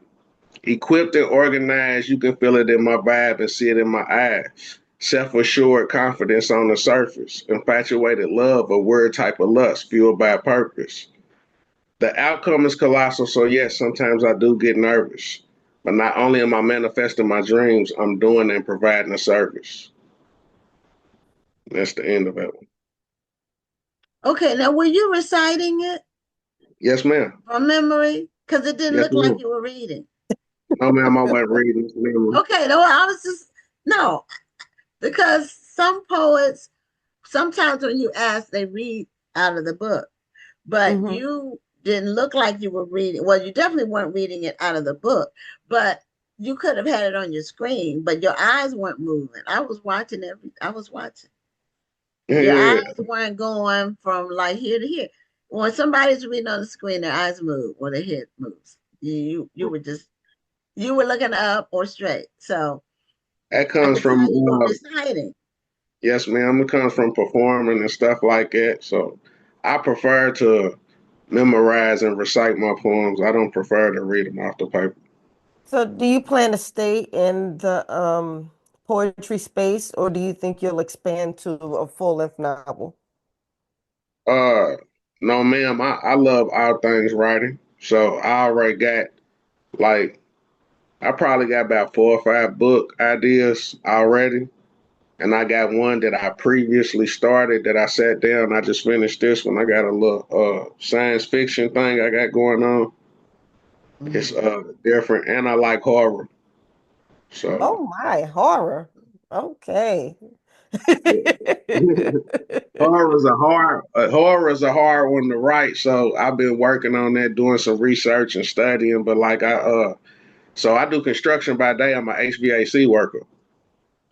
Equipped and organized, you can feel it in my vibe and see it in my eyes. self-assured confidence on the surface, infatuated love, a weird type of lust, fueled by a purpose. The outcome is colossal, so yes, sometimes I do get nervous. But not only am I manifesting my dreams, I'm doing and providing a service. That's the end of it. Okay, now were you reciting it Yes, ma'am. from memory? Because it didn't Yes, look ma'am. like you were reading. No, ma'am, I wasn't reading. Ma'am. Okay, no, I was just, no, because some poets, sometimes when you ask, they read out of the book, but you didn't look like you were reading. Well, you definitely weren't reading it out of the book, but you could have had it on your screen, but your eyes weren't moving. I was watching. Yeah, Your yeah, eyes weren't going from like here to here. When somebody's reading on the screen, their eyes move or their head moves. You were just, you were looking up or straight. So that I comes could from, tell you were reciting. yes, ma'am, it comes from performing and stuff like that. So I prefer to memorize and recite my poems. I don't prefer to read them off the paper. So do you plan to stay in the poetry space, or do you think you'll expand to a full-length novel? Uh, no, ma'am, I love all things writing. So I already got like, I probably got about 4 or 5 book ideas already. And I got one that I previously started that I sat down. I just finished this one. I got a little science fiction thing I got going on. It's different, and I like horror. So Oh my, horror. Okay. horror is a hard one to write. So I've been working on that, doing some research and studying. But like so I do construction by day. I'm a HVAC worker.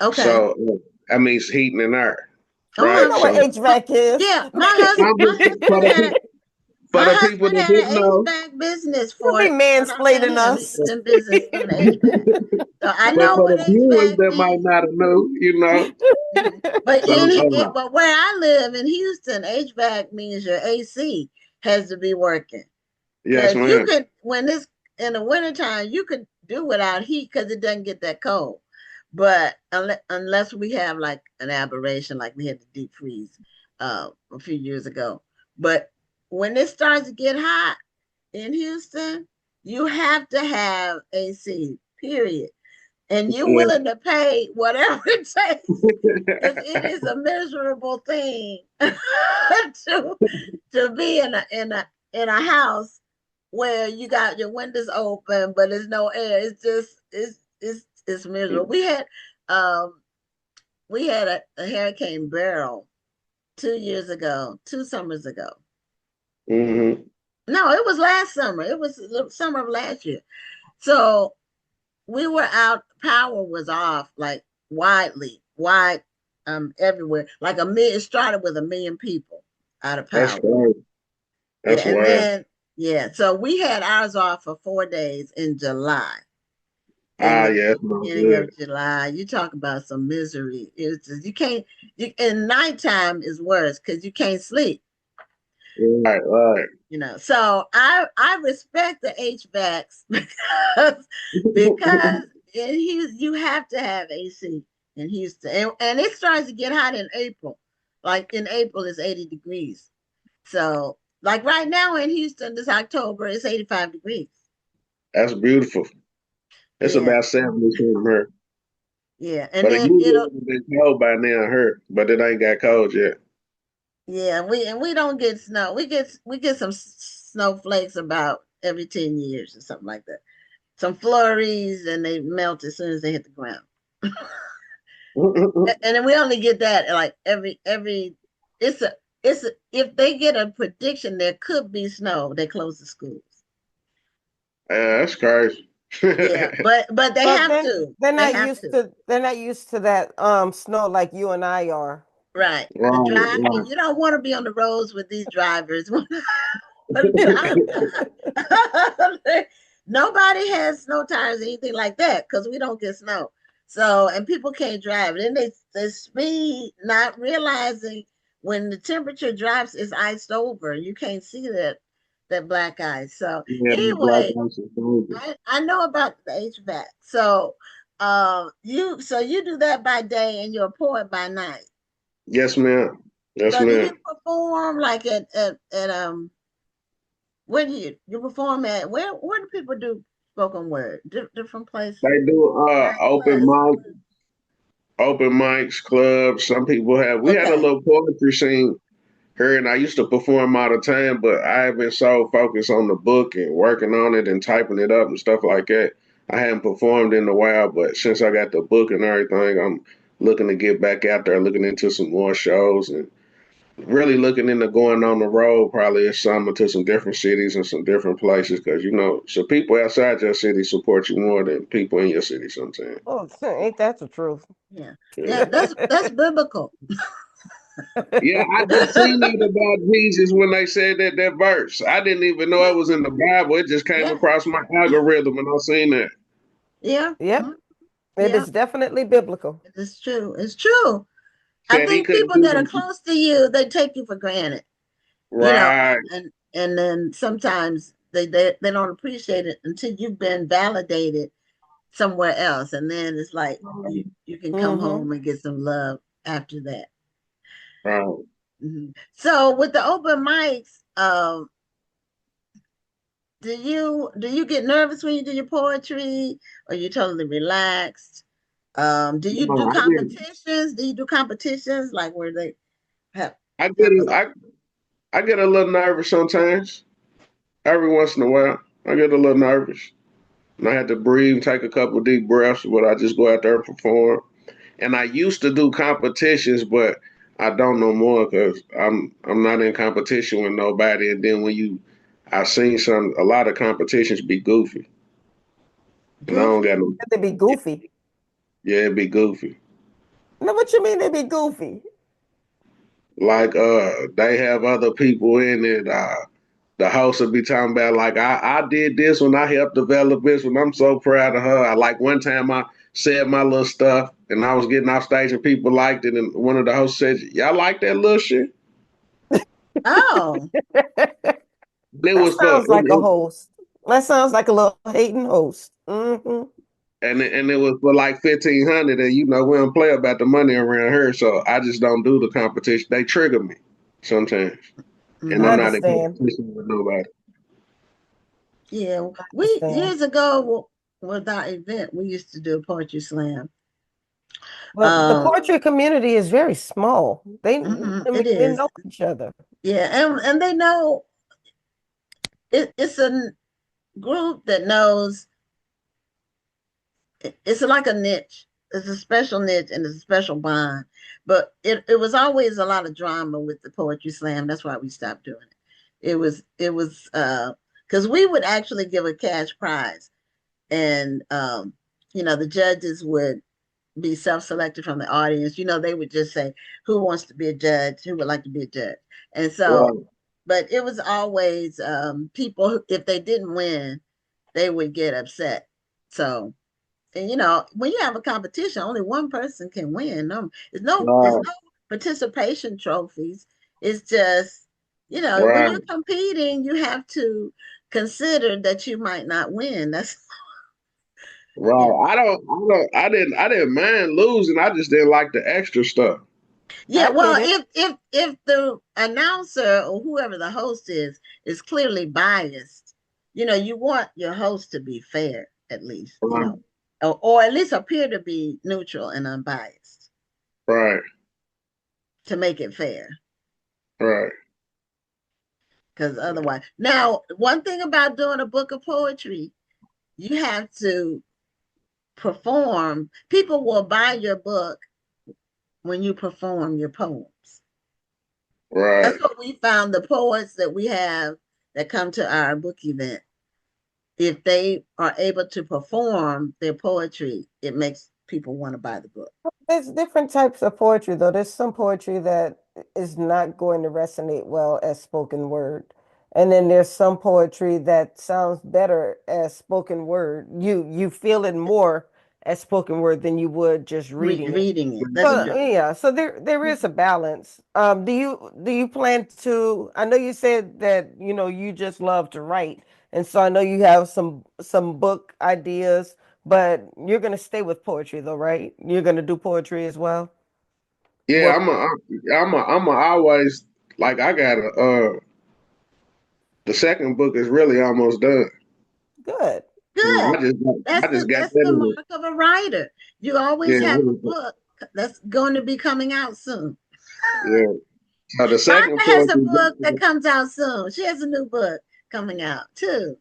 Okay. So that means heating and air, Oh, I right? know I'm what So HVAC is. yeah. My for the people husband that had an didn't know, HVAC business You'll for be when I met mansplaining him. He us. was in business doing HVAC. So I but know for what the viewers HVAC that might means. not have knew, you know. But So but where I live in Houston, HVAC means your AC has to be working. yes, Because you ma'am. could, when it's in the wintertime, you could do without heat because it doesn't get that cold. But unless we have like an aberration, like we had the deep freeze a few years ago. But when it starts to get hot in Houston, you have to have AC, period. And you're Yeah. willing to pay whatever it takes because it is a miserable thing to be in a house where you got your windows open but there's no air. It's just it's miserable. Um we had a hurricane barrel 2 years ago, 2 summers ago. Hmm. No, it was last summer. It was the summer of last year. So we were out, power was off like wide everywhere. Like it started with 1 million people out of That's power. right. Yeah, That's and wild. then yeah, so we had ours off for 4 days in July. In Ah, the yeah, it's no beginning good. of July. You talk about some misery. It's just, you can't and nighttime is worse because you can't sleep. Right, right. So I respect the HVACs because in Houston you have to have AC in Houston, and it starts to get hot in April. Like in April, it's 80 degrees. So like right now in Houston, this October, it's 85 degrees. That's beautiful. It's Yeah, about 70 from here. yeah, and But it then usually it'll would have been cold by now here, but it ain't got cold yet. yeah, we don't get snow. We get some snowflakes about every 10 years or something like that. Some flurries and they melt as soon as they hit the ground. And then we only get that like every it's a if they get a prediction there could be snow, they close the schools. Yeah, that's crazy. Yeah, but they But have then to. they're They not have used to. to they're not used to that snow like you and I are. Right. The Right, driving, right. you don't want to be on the roads with these drivers. Nobody has snow tires or anything like that because we don't get snow. So, and people can't drive. Then they speed, not realizing when the temperature drops, it's iced over. You can't see that black ice. So Yeah, the black anyway, ice is crazy. I know about the HVAC. So you do that by day and you're a poet by night. Yes, ma'am. Yes, So do you ma'am. perform like at where do you perform at? Where do people do spoken word? Different places. They do Nightclubs. open mics, clubs. Some people have. We had a Okay. little poetry scene here, and I used to perform all the time, but I have been so focused on the book and working on it and typing it up and stuff like that. I hadn't performed in a while, but since I got the book and everything, I'm looking to get back out there, looking into some more shows and really looking into going on the road probably this summer to some different cities and some different places because so people outside your city support you more than people in your city sometimes. Oh, ain't that the truth? Yeah. Yeah. Yeah, that's biblical. Yeah, I just seen that about Jesus when they said that verse. I didn't even know it Yeah. was in the Bible. It just came Yeah. across my algorithm and I seen that. Yeah. Yep, Mhm. it Yeah. is definitely biblical. It's true. It's true. I Said he think couldn't people do that are this. close to you, they take you for granted, you know, Right, and then sometimes they don't appreciate it until you've been validated somewhere else. And then it's like you can come Mm-hmm. home and get some love after that. right. So with the open mics, do you get nervous when you do your poetry, or you totally relaxed? Do you do No, competitions? Do you do competitions get where they have I have get a I get a little nervous sometimes. Every once in a while, I get a little nervous. And I had to breathe, take a couple deep breaths, but I just go out there and perform. And I used to do competitions, but I don't no more because I'm not in competition with nobody. And then I've seen a lot of competitions be goofy, and I don't got goofy? no. They be goofy. Yeah, it be goofy. No, what you mean they be goofy? Like they have other people in it. The host will be talking about like I did this when I helped develop this one. I'm so proud of her. I like one time I said my little stuff and I was getting off stage and people liked it and one of the hosts said, "Y'all like that little shit?" Oh, That And it was for sounds like a host. That sounds like a little hating host. Mm-hmm. and it was for like 1,500 and we don't play about the money around here, so I just don't do the competition. They trigger me sometimes, and I I'm mm, not in understand. competition with nobody. yeah. I We understand. years ago with our event, we used to do a poetry slam. But the Um, poetry community is very small. I mean, it they is. know each other. Yeah, and they know it's a group that knows it's like a niche. It's a special niche and it's a special bond. But it was always a lot of drama with the poetry slam. That's why we stopped doing it. It was because we would actually give a cash prize, and the judges would be self-selected from the audience. They would just say who wants to be a judge, who would like to be a judge. And so, Right, but it was always people if they didn't win, they would get upset. So, and when you have a competition, only one person can win. No, it's right, no participation trophies. It's just, when right, you're competing, you have to consider that you might not win. That's you know. right. I didn't mind losing. I just didn't like the extra stuff. Yeah, I well, get it. if the announcer or whoever the host is clearly biased, you want your host to be fair at least, Right, or at least appear to be neutral and unbiased right, to make it fair. right. Because otherwise, now one thing about doing a book of poetry, you have to perform. People will buy your book when you perform your poems. Right, That's what we found. The poets that we have that come to our book event, if they are able to perform their poetry, it makes people want to buy the book. There's different types of poetry, though. There's some poetry that is not going to resonate well as spoken word. And then there's some poetry that sounds better as spoken word. You feel it more as spoken word than you would just reading it. Reading it, that's So true. yeah, so there is a balance. Do you plan to? I know you said that you just love to write, and so I know you have some book ideas but you're going to stay with poetry though, right? You're going to do poetry as well? Yeah, Work. I'm a always like I got a the second book is really almost done. Good. Good. I just got That's the that in it. mark of a writer. You always Yeah, have a book that's going to be coming out soon. yeah. So the second Rhonda has poetry a book that book, comes out soon. She has a new book coming out too.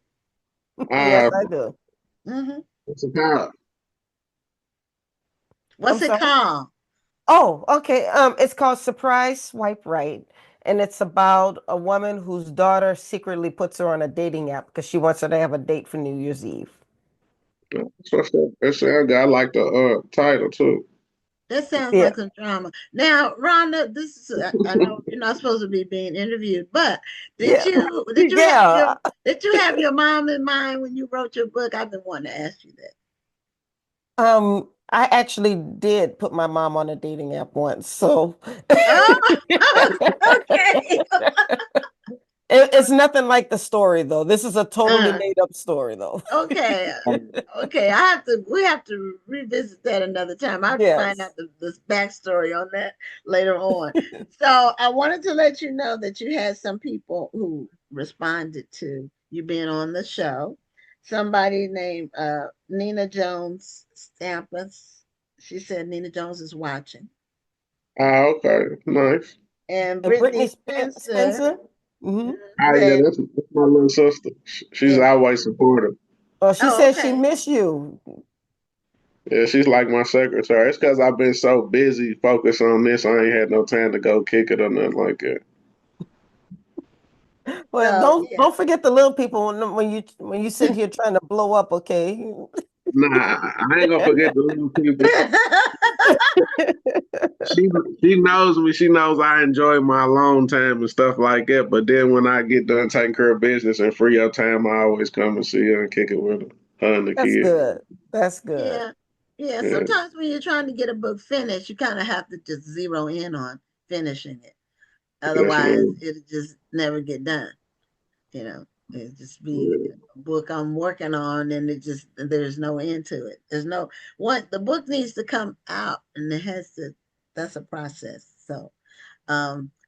Yes, uh, I do. Hmm. what's it called? I'm What's it sorry. called? Oh, okay. It's called Surprise Swipe Right, and it's about a woman whose daughter secretly puts her on a dating app because she wants her to have a date for New Year's Eve. That's what's that? That sound good. I like the title too. That sounds Yeah. like some drama. Now, Rhonda, this is I know you're not supposed to be being interviewed, but Yeah. did you have Yeah. your mom in mind when you wrote your book? I've been wanting to ask you that. I actually did put my mom on a dating app once, so Oh, okay. it's nothing like the story though. This is a totally Uh, made up story though. okay. Okay. We have to revisit that another time. I have to find Yes. out the backstory on that later on. So I wanted to let you know that you had some people who responded to you being on the show. Somebody named Nina Jones Stampas. She said Nina Jones is watching. Okay, nice. And And Brittany Brittany Spencer Spencer. Hmm. Ah, yeah, said, that's my little sister. She's and, always supportive. Oh, she oh, said she okay. miss you. Yeah, she's like my secretary. It's because I've been so busy focused on this, I ain't had no time to go kick it or nothing like that. Well, So, yeah. don't forget the little people when you sitting here trying to blow up, okay? Nah, I ain't gonna forget the little people. She she knows me. She knows I enjoy my alone time and stuff like that. But then when I get done taking care of business and free up time, I always come and see her and kick it with her and the That's kid. good. That's good. Yeah. Yeah. Yeah, Sometimes when you're trying to get a book finished, you kind of have to just zero in on finishing it. yes, Otherwise, ma'am. it'll just never get done. You know, it just be Yeah, a book I'm working on and there's no end to it. There's no the book needs to come out and that's a process. So,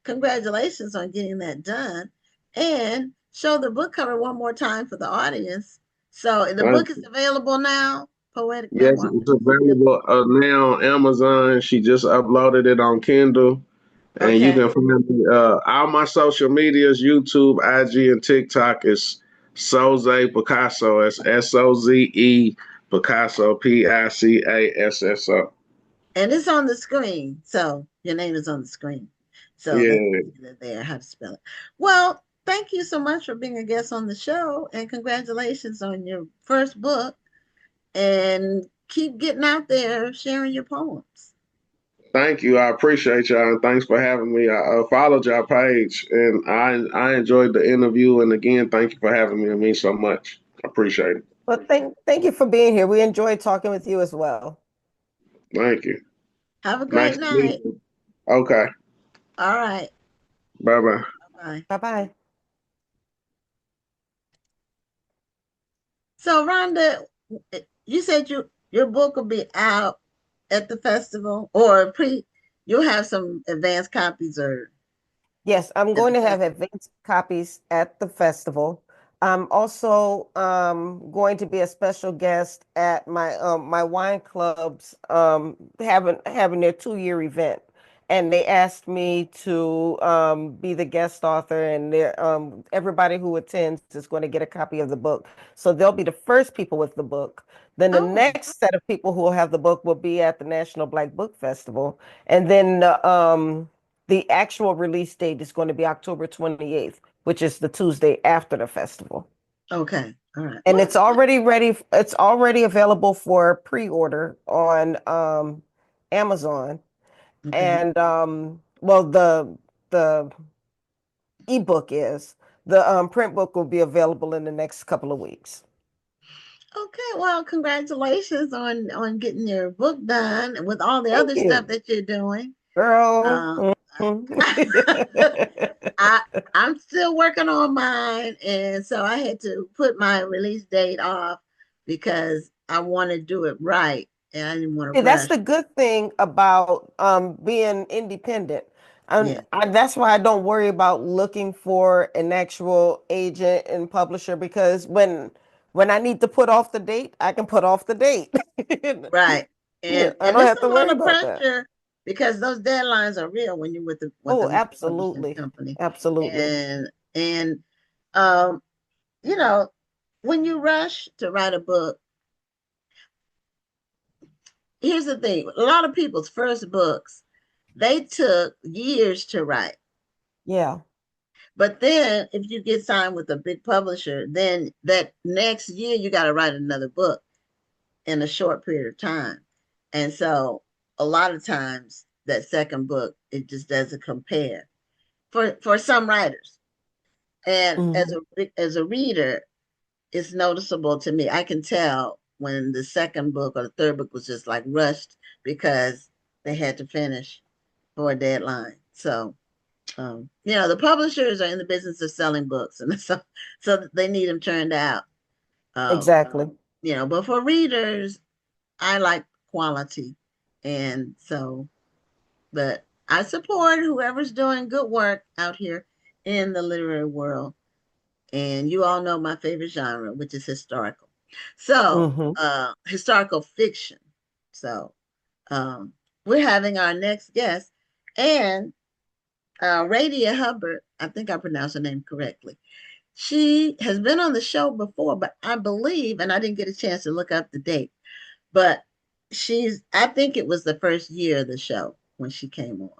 congratulations on getting that done and show the book cover one more time for the audience. So the thank book is you. available now, Poetic Yes, Memoir. it's available now on Amazon. She just uploaded it on Kindle. And you Okay. can find me all my social medias, YouTube, IG, and TikTok is Soze Picasso. It's SOZE Picasso, PICASSO. And it's on the screen. So your name is on the screen. So they can Yeah, see that there, how to spell it. Well, thank you so much for being a guest on the show and congratulations on your first book and keep getting out there sharing your poems. thank you. I appreciate y'all, and thanks for having me. I followed y'all page, and I enjoyed the interview. And again, thank you for having me. It means so much. I appreciate it. Well, thank you for being here. We enjoyed talking with you as well. Thank you. Have a Nice great to meet night. you. Okay. All right. Bye bye. Bye. Bye-bye. So Rhonda, you said your book will be out at the festival or you'll have some advanced copies or Yes, I'm at going the to have festival. advanced copies at the festival. I'm also going to be a special guest at my wine club's having their 2-year event, and they asked me to be the guest author, and everybody who attends is going to get a copy of the book. So they'll be the first people with the book. Then the Oh, next set of people who will have the book will be at the National Black Book Festival, and then the actual release date is going to be October 28th, which is the Tuesday after the festival. okay. All right. And Well, it's already ready. It's already available for pre-order on Amazon. okay. And well, the ebook is. The print book will be available in the next couple of weeks. Okay. Well, congratulations on getting your book done with all the Thank other stuff you, that you're doing. girl. Uh, Mhm. I I'm still working on mine, and so I had to put my release date off because I want to do it right, and I didn't want to Yeah, that's rush. the good thing about being independent. Yeah, That's why I don't worry about looking for an actual agent and publisher, because when I need to put off the date, I can put off the date. right. Yeah, I And don't it's have a to lot worry of about that. pressure because those deadlines are real when you're with Oh, a publishing absolutely. company. Absolutely. And um, you know, when you rush to write a book, here's the thing: a lot of people's first books, they took years to write. Yeah. But then if you get signed with a big publisher, then that next year you got to write another book in a short period of time. And so a lot of times that second book, it just doesn't compare for some writers. And Hmm. as a reader, it's noticeable to me. I can tell when the second book or the third book was just like rushed because they had to finish for a deadline. So the publishers are in the business of selling books, and so they need them turned out. Um, Exactly. but for readers, I like quality, and so, but I support whoever's doing good work out here in the literary world. And you all know my favorite genre, which is historical. So, Hmm. historical fiction. So, um, we're having our next guest, and Radiah Hubbert. I think I pronounced her name correctly. She has been on the show before, but I believe, and I didn't get a chance to look up the date, but I think it was the first year of the show when she came on.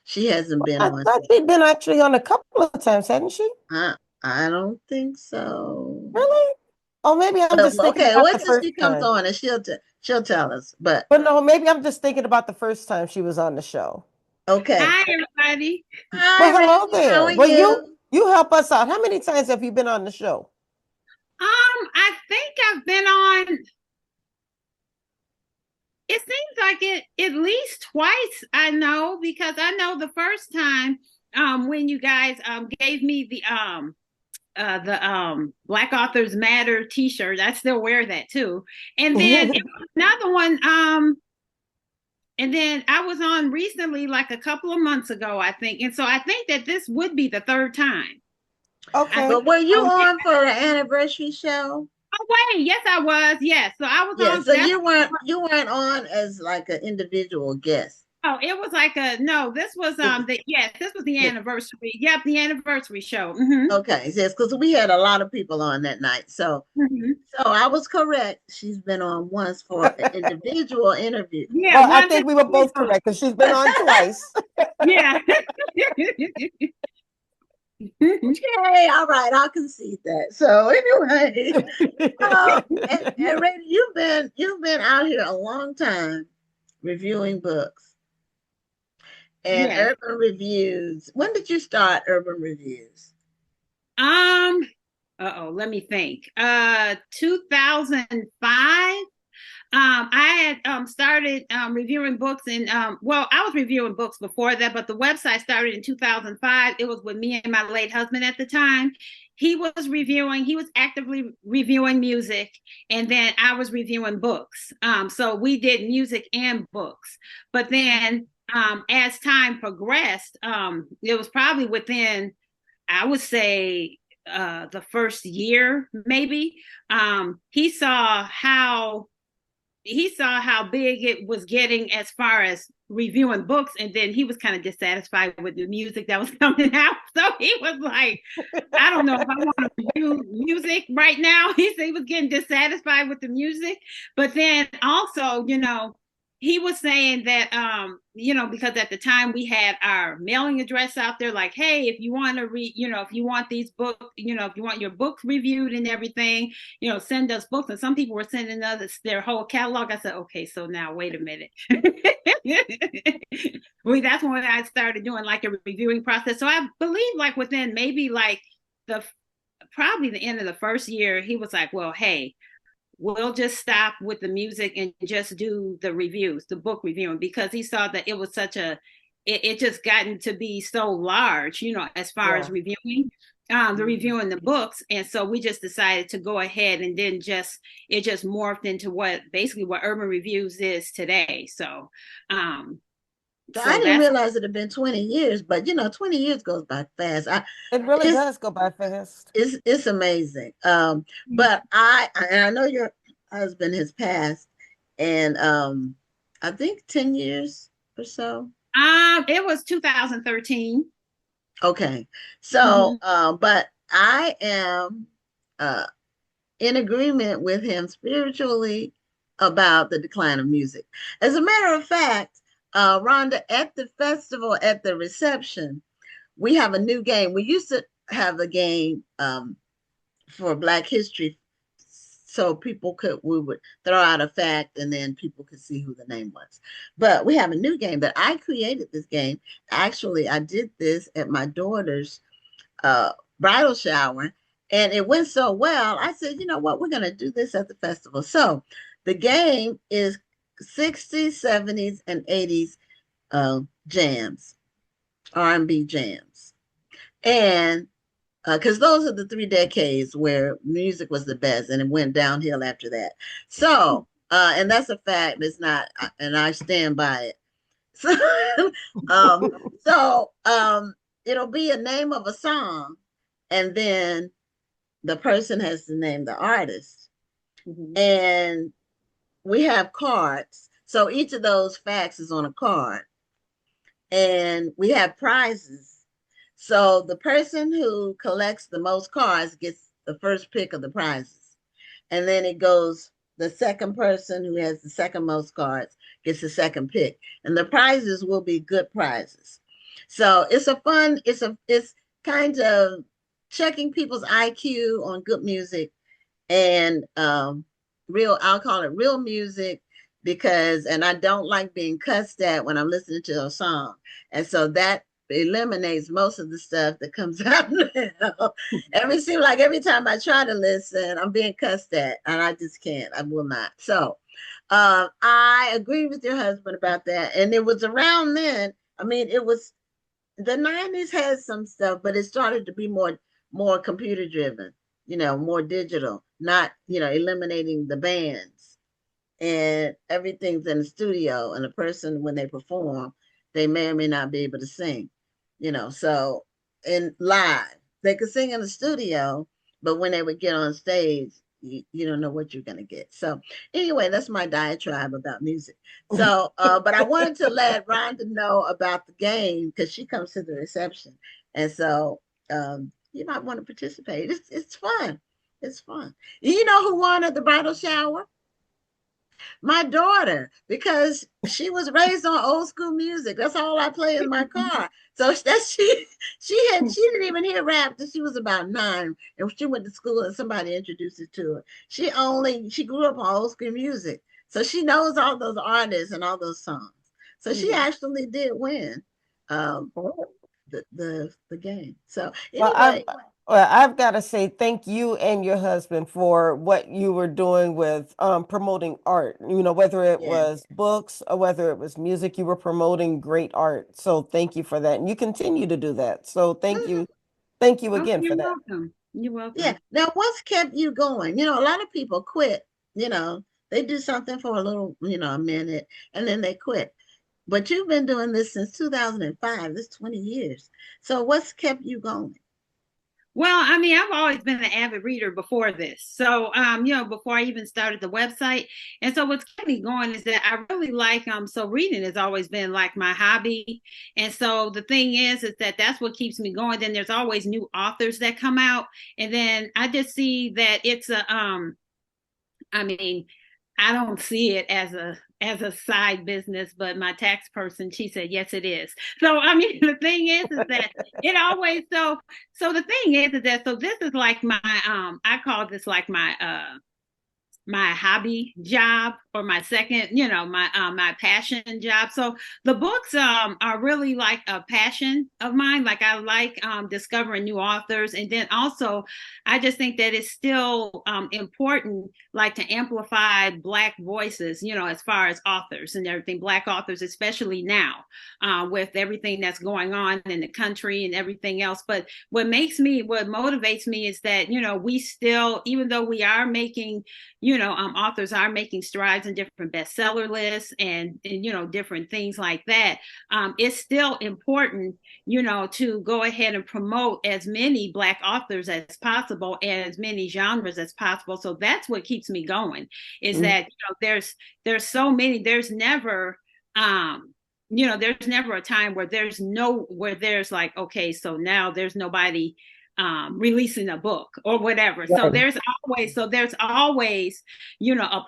She hasn't been I on thought since. she'd been actually on a couple of times, hadn't she? I don't think so. Really? Oh, maybe I'm But just thinking okay, about the wait till first she comes time. on and she'll tell us. But But no, maybe I'm just thinking about the first time she was on the show. okay. Hi, everybody. Hi, Well, hello Randy. How there. are Well, you you? you help us out. How many times have you been on the show? I think I've been on, it seems like it at least twice, I know, because I know the first time when you guys gave me the Black Authors Matter t-shirt. I still wear that too. And then it was another one, and then I was on recently, like a couple of months ago, I think. And so I think that this would be the third time. I Okay. But were you yeah. on for an anniversary show? Oh wait, yes, I was. Yes. So I was Yeah, on so that's you weren't on as like an individual guest. Oh, it was like a no. This was this was the Yeah. anniversary. Yep, the anniversary show. Mm-hmm. Okay, yes, because we had a lot of people on that night. So Mm-hmm. so I was correct. She's been on once for an individual interview. Yeah, Well, I one think we were both time. correct because she's been on twice. Yeah. Okay, all right, I'll concede that. So anyway, and Randy, you've been out here a long time reviewing books and Yes. urban reviews. When did you start urban reviews? Let me think. 2005. I had started reviewing books, and well, I was reviewing books before that, but the website started in 2005. It was with me and my late husband at the time. He was actively reviewing music, and then I was reviewing books. So we did music and books. But then as time progressed, it was probably within, I would say, the first year, maybe. He saw how big it was getting as far as reviewing books, and then he was kind of dissatisfied with the music that was coming out. So he was like, I don't know if I want to review music right now. He said he was getting dissatisfied with the music. But then also, he was saying that because at the time we had our mailing address out there, like, hey, if you want to read, if you want these books, if you want your books reviewed and everything, send us books. And some people were sending us their whole catalog. I said, okay, so now wait a minute. Well, that's when I started doing like a reviewing process. So I believe like within maybe like probably the end of the first year, he was like, well, hey, we'll just stop with the music and just do the reviews, the book reviewing, because he saw that it was it just gotten to be so large, as far as reviewing. the reviewing the books, and so we just decided to go ahead, and then it just morphed into what Urban Reviews is today. So So I didn't realize it had been 20 years, but 20 years goes by fast. It really does go by fast. It's amazing. But I know your husband has passed, and I think 10 years or so. It was 2013. Okay. So but I am in agreement with him spiritually about the decline of music. As a matter of fact, Rhonda, at the festival, at the reception, we have a new game. We used to have a game for Black History, so we would throw out a fact and then people could see who the name was. But we have a new game that I created. This game, actually, I did this at my daughter's bridal shower, and it went so well. I said, you know what, we're going to do this at the festival. So the game is 60s, 70s, and 80s jams, R&B jams. And because those are the 3 decades where music was the best, and it went downhill after that. So, and that's a fact. It's not, and I stand by it. So, it'll be a name of a song, and then the person has to name the artist. And we have cards. So each of those facts is on a card. And we have prizes. So the person who collects the most cards gets the first pick of the prizes. And then it goes, the second person who has the second most cards gets the second pick. And the prizes will be good prizes. So it's kind of checking people's IQ on good music, and I'll call it real music, and I don't like being cussed at when I'm listening to a song. And so that eliminates most of the stuff that comes out now. Every time I try to listen, I'm being cussed at, and I just can't. I will not. So I agree with your husband about that. And it was around then. I mean, it was the 90s had some stuff, but it started to be more computer driven, more digital, not, eliminating the bands, and everything's in the studio, and a person, when they perform, they may or may not be able to sing, so in live, they could sing in the studio, but when they would get on stage, you don't know what you're going to get. So anyway, that's my diatribe about music. So, but I wanted to let Rhonda know about the game, because she comes to the reception. And so you might want to participate. It's fun. It's fun. You know who won at the bridal shower? My daughter, because she was raised on old school music. That's all I play in my car. So she didn't even hear rap until she was about 9, and she went to school and somebody introduced it to her. She grew up on old school music, so she knows all those artists and all those songs. So she actually did win the game. So anyway. Well, I've got to say thank you and your husband for what you were doing with promoting art. Whether it was books or whether it was music, you were promoting great art. So thank you for that, and you continue to do that. So thank you again for that. Welcome. You're welcome. Yeah. Now, what's kept you going? A lot of people quit. They do something for a little, a minute, and then they quit. But you've been doing this since 2005. This 20 years. So what's kept you going? Well, I mean, I've always been an avid reader before this. So, before I even started the website. And so what's kept me going is that I really like, so reading has always been like my hobby. And so the thing is that that's what keeps me going. Then there's always new authors that come out. And then I just see that it's I don't see it as a side business, but my tax person, she said, yes, it is. So, the thing is that it always, so the thing is that, so this is like my, I call this like my hobby job. my second, my passion job. So the books are really like a passion of mine. Like I like discovering new authors, and then also I just think that it's still important, like to amplify Black voices, as far as authors and everything, Black authors, especially now with everything that's going on in the country and everything else. But what motivates me is that, we still, even though we are making, authors are making strides in different bestseller lists and different things like that. It's still important, to go ahead and promote as many Black authors as possible and as many genres as possible. So that's what keeps me going, is that, there's so many, there's never, there's never a time where there's like, okay, so now there's nobody releasing a book or whatever. Right. So there's always, a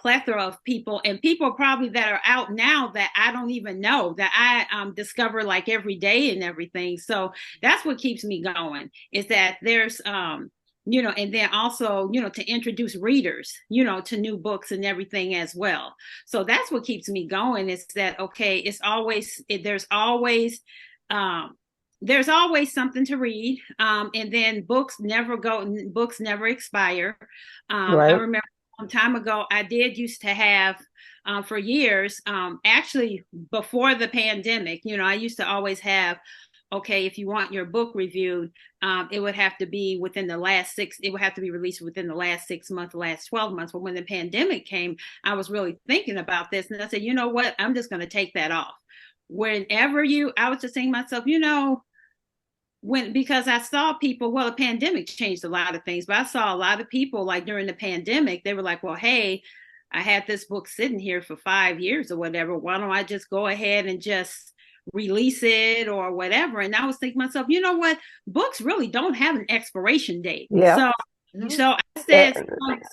plethora of people, and people probably that are out now that I don't even know, that I discover like every day and everything. So that's what keeps me going, is that there's and then also, to introduce readers, to new books and everything as well. So that's what keeps me going, is that, okay, there's always something to read. And then books never expire. Right. I remember a long time ago, I did used to have, for years, actually before the pandemic, I used to always have, okay, if you want your book reviewed, it would have to be it would have to be released within the last 6 months, last 12 months. But when the pandemic came, I was really thinking about this, and I said, you know what, I'm just going to take that off. I was just saying to myself, because I saw people, well, the pandemic changed a lot of things, but I saw a lot of people, like during the pandemic, they were like, well, hey, I had this book sitting here for 5 years or whatever. Why don't I just go ahead and just release it or whatever? And I was thinking to myself, you know what? Books really don't have an expiration date. Yeah. So I said,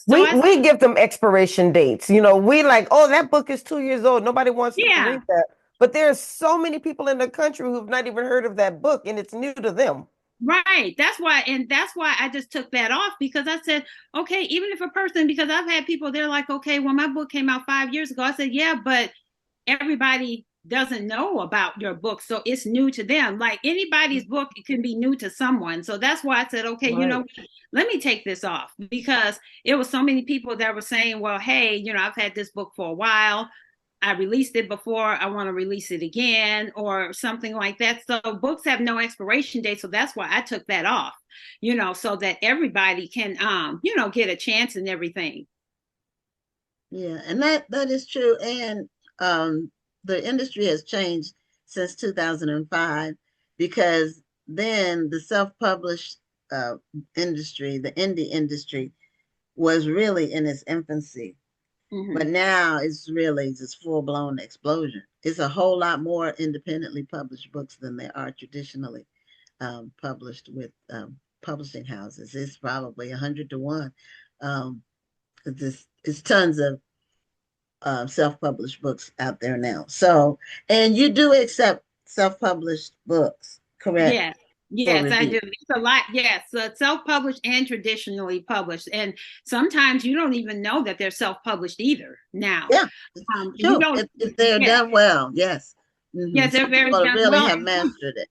we give them expiration dates. We like, oh, that book is 2 years old. Nobody wants to read that. But there's so many people in the country who've not even heard of that book, and it's new to them. Right. That's why I just took that off, because I said, okay, even if a person, because I've had people, they're like, okay, well, my book came out 5 years ago. I said, yeah, but everybody doesn't know about your book, so it's new to them. Like anybody's book, it can be new to someone. So that's why I said, okay, right, let me take this off, because it was so many people that were saying, well, hey, I've had this book for a while. I released it before, I want to release it again, or something like that. So books have no expiration date. So that's why I took that off, so that everybody can, get a chance and everything. Yeah, and that is true. And the industry has changed since 2005, because then the self-published industry, the indie industry, was really in its infancy. Mm-hmm. But now it's really just full-blown explosion. It's a whole lot more independently published books than there are traditionally published with publishing houses. It's probably 100 to 1. It's tons of self-published books out there now. So, and you do accept self-published books, correct? Yeah. Yes, I do. It's a lot. Yes, self-published and traditionally published, and sometimes you don't even know that they're self-published either. Now, yeah, you don't, if they're done well. Yes, mm-hmm. Yes, they're very done really well. Have mastered it.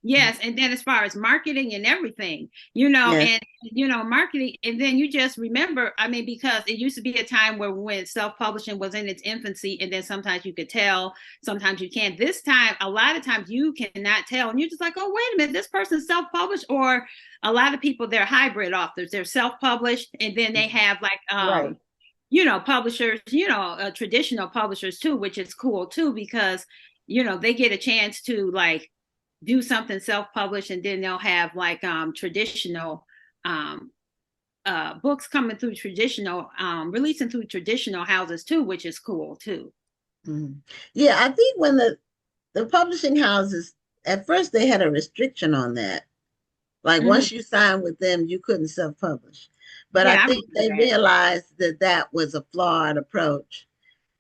Yes, and then as far as marketing and everything, yes, and marketing, and then you just remember, because it used to be a time when self-publishing was in its infancy, and then sometimes you could tell, sometimes you can't. This time, a lot of times you cannot tell, and you're just like, oh, wait a minute, this person's self-published. Or a lot of people, they're hybrid authors, they're self-published, and then they have like right, publishers, traditional publishers too, which is cool too, because they get a chance to like do something self-published, and then they'll have like traditional books coming through traditional releasing through traditional houses too, which is cool too. Mm-hmm. Yeah, I think when the publishing houses, at first they had a restriction on that, like mm-hmm, once you signed with them you couldn't self-publish, but I think they realized that was a flawed approach,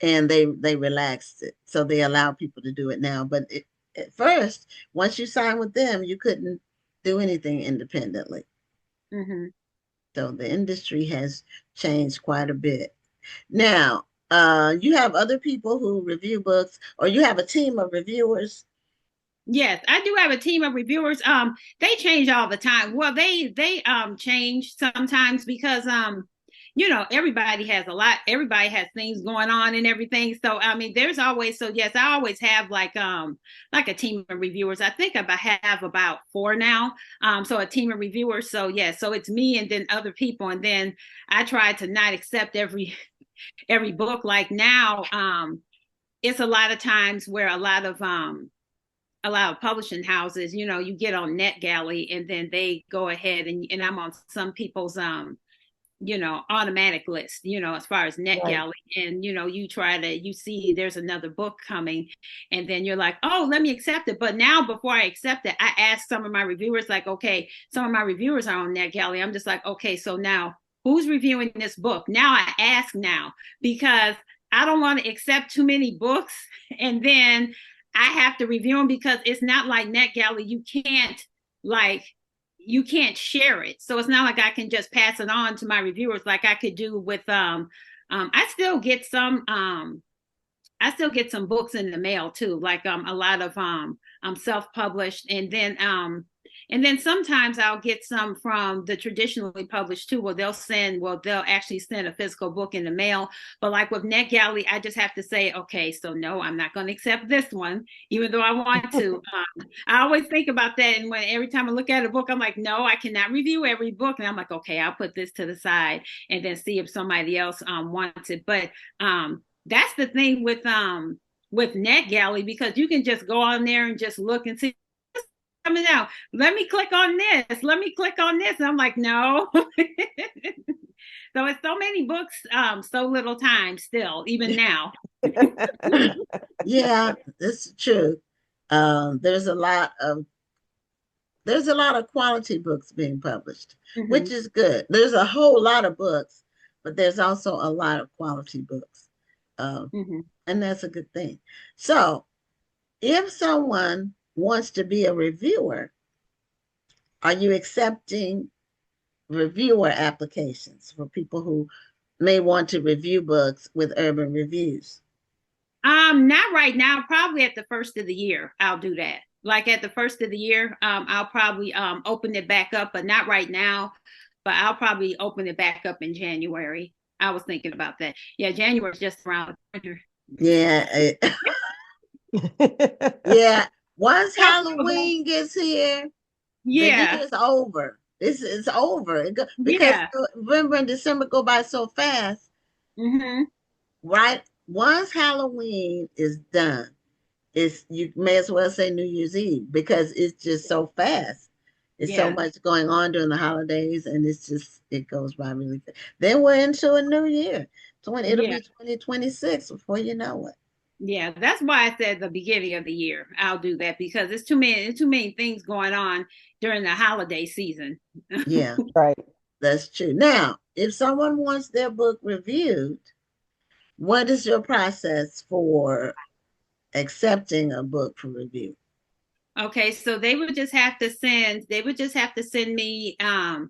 and they relaxed it, so they allow people to do it now. But at first, once you sign with them, you couldn't do anything independently. Mm-hmm. So the industry has changed quite a bit. Now, You have other people who review books, or you have a team of reviewers? Yes, I do have a team of reviewers. They change all the time. Well, they change sometimes because everybody has everybody has things going on and everything. So I mean, there's always, so yes, I always have like a team of reviewers. I think I have about 4 now. So a team of reviewers. So yes, so it's me and then other people, and then I try to not accept every book. Like now, it's a lot of times where a lot of publishing houses, you get on NetGalley and then they go ahead and I'm on some people's automatic list, as far as NetGalley. Right. And you see there's another book coming, and then you're like, oh, let me accept it. But now before I accept it, I ask some of my reviewers, like, okay, some of my reviewers are on NetGalley. I'm just like, okay, so now who's reviewing this book? Now I ask now, because I don't want to accept too many books and then I have to review them, because it's not like NetGalley. You can't share it. So it's not like I can just pass it on to my reviewers like I could do with I still get some books in the mail too, like a lot of self-published, and then sometimes I'll get some from the traditionally published too. They'll actually send a physical book in the mail. But like with NetGalley, I just have to say, okay, so no, I'm not going to accept this one, even though I want to. I always think about that. And every time I look at a book, I'm like, no, I cannot review every book. And I'm like, okay, I'll put this to the side and then see if somebody else wants it. But that's the thing with NetGalley, because you can just go on there and just look and see coming out. Let me click on this. Let me click on this. And I'm like, no. So it's so many books, so little time still, even now. Yeah, it's true. There's a lot of quality books being published, mm-hmm. which is good. There's a whole lot of books, but there's also a lot of quality books. Mm-hmm. And that's a good thing. So if someone wants to be a reviewer, are you accepting reviewer applications for people who may want to review books with Urban Reviews? Not right now. Probably at the first of the year, I'll do that. Like at the first of the year, I'll probably open it back up, but not right now. But I'll probably open it back up in January. I was thinking about that. Yeah, January is just around the winter. Yeah. Yeah. Once Halloween gets here, the year is over. It's over. Because November and December go by so fast. Mm-hmm. Right? Once Halloween is done, you may as well say New Year's Eve, because it's just so fast. It's so much going on during the holidays, and it goes by really fast. Then we're into a new year. It'll be 2026 before you know it. Yeah, that's why I said the beginning of the year. I'll do that, because there's too many things going on during the holiday season. Yeah, right. That's true. Now, if someone wants their book reviewed, what is your process for accepting a book for review? Okay, so they would just have to send me they would have to send me a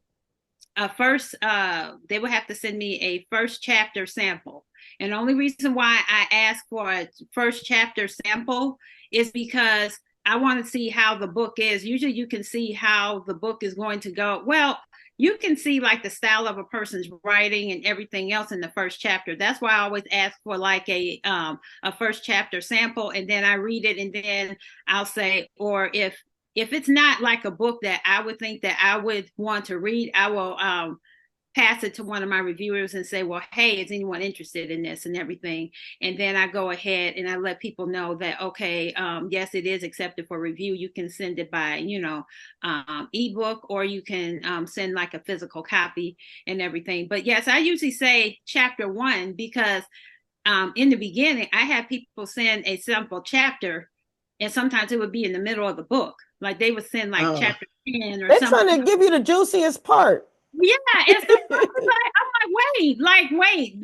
first chapter sample. And the only reason why I ask for a first chapter sample is because I want to see how the book is. Usually you can see how the book is going to go. Well, you can see like the style of a person's writing and everything else in the first chapter. That's why I always ask for like a first chapter sample, and then I read it, and then I'll say, or if it's not like a book that I would think that I would want to read, I will pass it to one of my reviewers and say, well, hey, is anyone interested in this and everything? And then I go ahead and I let people know that, okay, yes, it is accepted for review. You can send it by, ebook, or you can send like a physical copy and everything. But yes, I usually say chapter 1, because in the beginning, I have people send a sample chapter, and sometimes it would be in the middle of the book. Like they would send like chapter 10 or They're something. They're trying to give you the juiciest part. Yeah, and so I'm like, wait.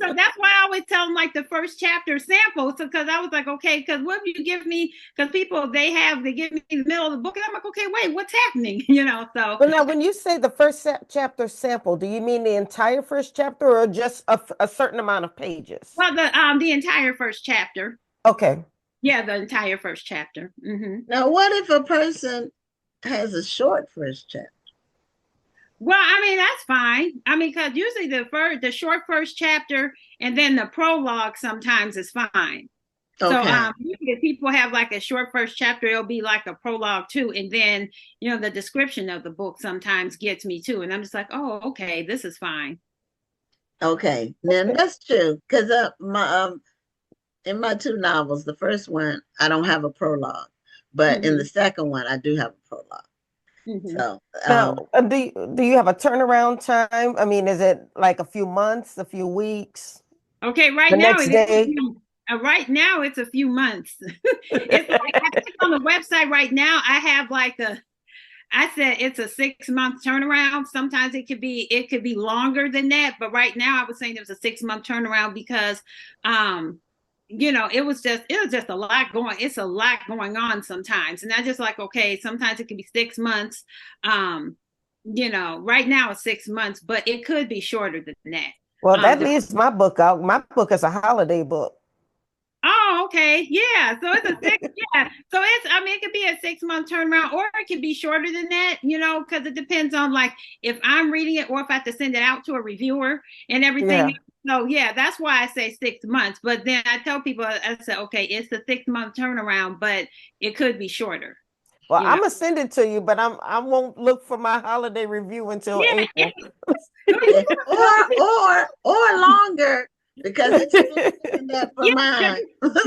So that's why I always tell them like the first chapter sample. So because I was like, okay, because what if you give me? Because people they give me the middle of the book, and I'm like, okay, wait, what's happening? So. But now, when you say the first chapter sample, do you mean the entire first chapter or just a certain amount of pages? Well, the entire first chapter. Okay. Yeah, the entire first chapter. Mm-hmm. Now, what if a person has a short first chapter? Well, I mean, that's fine. I mean, because usually the short first chapter and then the prologue sometimes is fine. Okay. So if people have like a short first chapter, it'll be like a prologue too. And then, the description of the book sometimes gets me too. And I'm just like, oh, okay, this is fine. Okay. Then that's true. Because in my two novels, the first one, I don't have a prologue. But in the second one, I do have a prologue. Mm-hmm. So now, do you have a turnaround time? I mean, is it like a few months, a few weeks? Okay, right The now next day? Right now it's a few months. It's like I think on the website right now I have like I said it's a 6-month turnaround. Sometimes it could be longer than that, but right now I was saying it was a 6-month turnaround because it was just a lot going. It's a lot going on sometimes, and I just like, okay, sometimes it can be 6 months. Right now it's 6 months, but it could be shorter than that. Well, that leaves my book out. My book is a holiday book. Oh, okay. Yeah. So it's a 6, yeah. So it could be a 6-month turnaround, or it could be shorter than that, because it depends on like if I'm reading it or if I have to send it out to a reviewer and everything. Yeah. So yeah, that's why I say 6 months. But then I tell people, I say, okay, it's a 6-month turnaround, but it could be shorter. Well, I'm gonna send it to you, but I won't look for my holiday review until April. or longer. Because it's that for mine. Because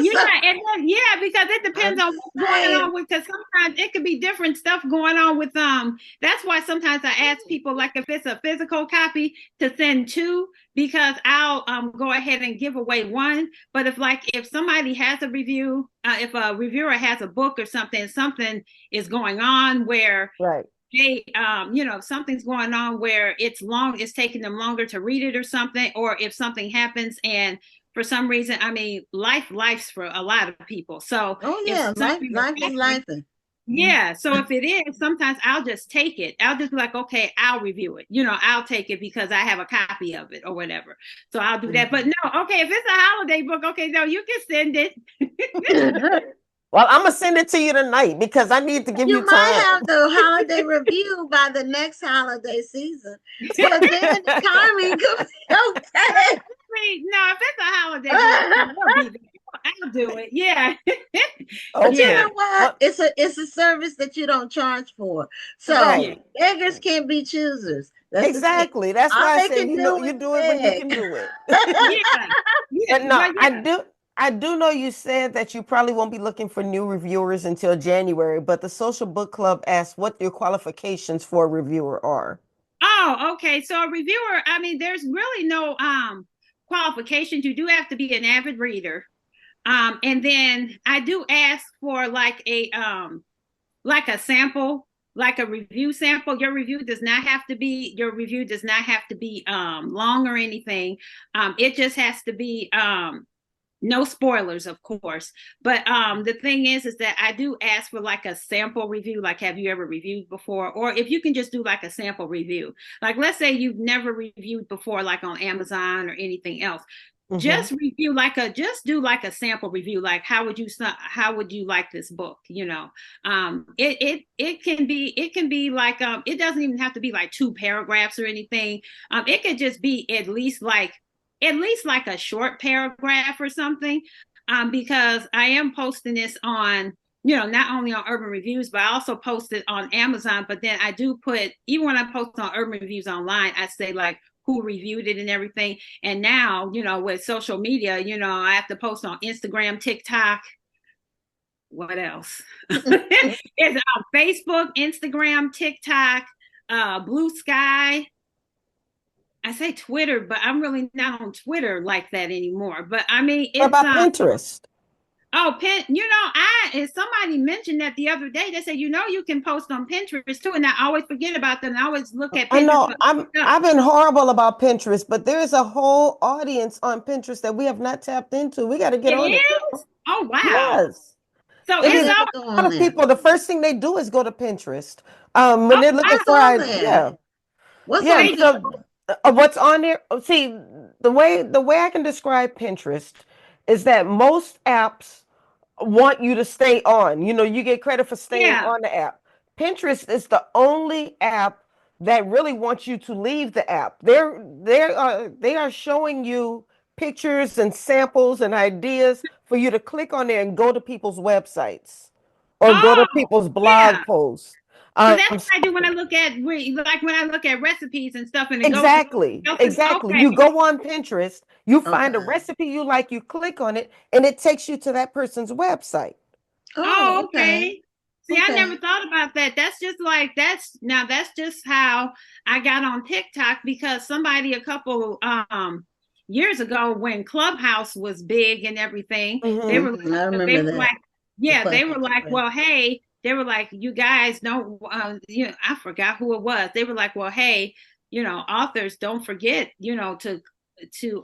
it depends on what's going on with. Because sometimes it could be different stuff going on with That's why sometimes I ask people like if it's a physical copy to send 2 because I'll go ahead and give away 1. But if somebody has a review, if a reviewer has a book or something is going on where right. They, something's going on where it's taking them longer to read it or something, or if something happens and for some reason, I mean, life's for a lot of people. So, life is life. Yeah. So if it is, sometimes I'll just take it. I'll just be like, okay, I'll review it. I'll take it because I have a copy of it or whatever. So I'll do that. But no, okay, if it's a holiday book, okay, no, you can send it. Well, I'm gonna send it to you tonight because I need to give you time. You might have the holiday review by the next holiday season. So then the timing could be okay. No, if it's a holiday review, I'll do it. Yeah. But you know what? It's a service that you don't charge for. So beggars can't be choosers. Exactly. That's why I say you do it when you can do it. But no, I do know you said that you probably won't be looking for new reviewers until January, but the Social Book Club asked what your qualifications for a reviewer are. Oh, okay. So a reviewer, I mean, there's really no qualifications. You do have to be an avid reader. And then I do ask for like a sample, like a review sample. Your review does not have to be long or anything. It just has to be no spoilers, of course. But the thing is that I do ask for like a sample review, like have you ever reviewed before? Or if you can just do like a sample review. Like let's say you've never reviewed before, like on Amazon or anything else. Mm-hmm. Just do like a sample review, like how would you like this book? It can be like it doesn't even have to be like 2 paragraphs or anything. It could just be at least like a short paragraph or something, because I am posting this on, not only on Urban Reviews, but I also post it on Amazon. But then I do put, even when I post on Urban Reviews online, I say like who reviewed it and everything. And now, with social media, I have to post on Instagram, TikTok. What else? It's Facebook, Instagram, TikTok, Blue Sky. I say Twitter, but I'm really not on Twitter like that anymore. But I mean, it's what about Pinterest? Oh, somebody mentioned that the other day. They said, you can post on Pinterest too. And I always forget about them. I always look at I Pinterest know for I've stuff. been horrible about Pinterest, but there is a whole audience on Pinterest that we have not tapped into. We got to get It on it. is? Oh, wow. Yes. So It I is it's a never all, go lot on of there. people. The first thing they do is go to Pinterest. When oh, they're What's looking for, on there? yeah, What's yeah. on okay. Pinterest? So what's on there? See, the way I can describe Pinterest is that most apps want you to stay on. You get credit for staying Yeah. on the app. Pinterest is the only app that really wants you to leave the app. They are showing you pictures and samples and ideas for you to click on there and go to people's websites or go to Oh, people's blog yeah. posts. Because that's Um, what I do when I look at, like when I look at recipes and stuff and it goes to exactly, something else. exactly. Okay. You go on Pinterest, you find a Okay. recipe you like, you click on it, and it takes you to that person's website. Oh, Oh, okay. okay. See, I Okay. never thought about that. That's just how I got on TikTok because somebody a couple years ago when Clubhouse was big and everything, they Hmm. were I remember that. The they were clubhouse. like, Right. well, hey, they were like, you guys don't, I forgot who it was. They were like, well, hey, authors don't forget, to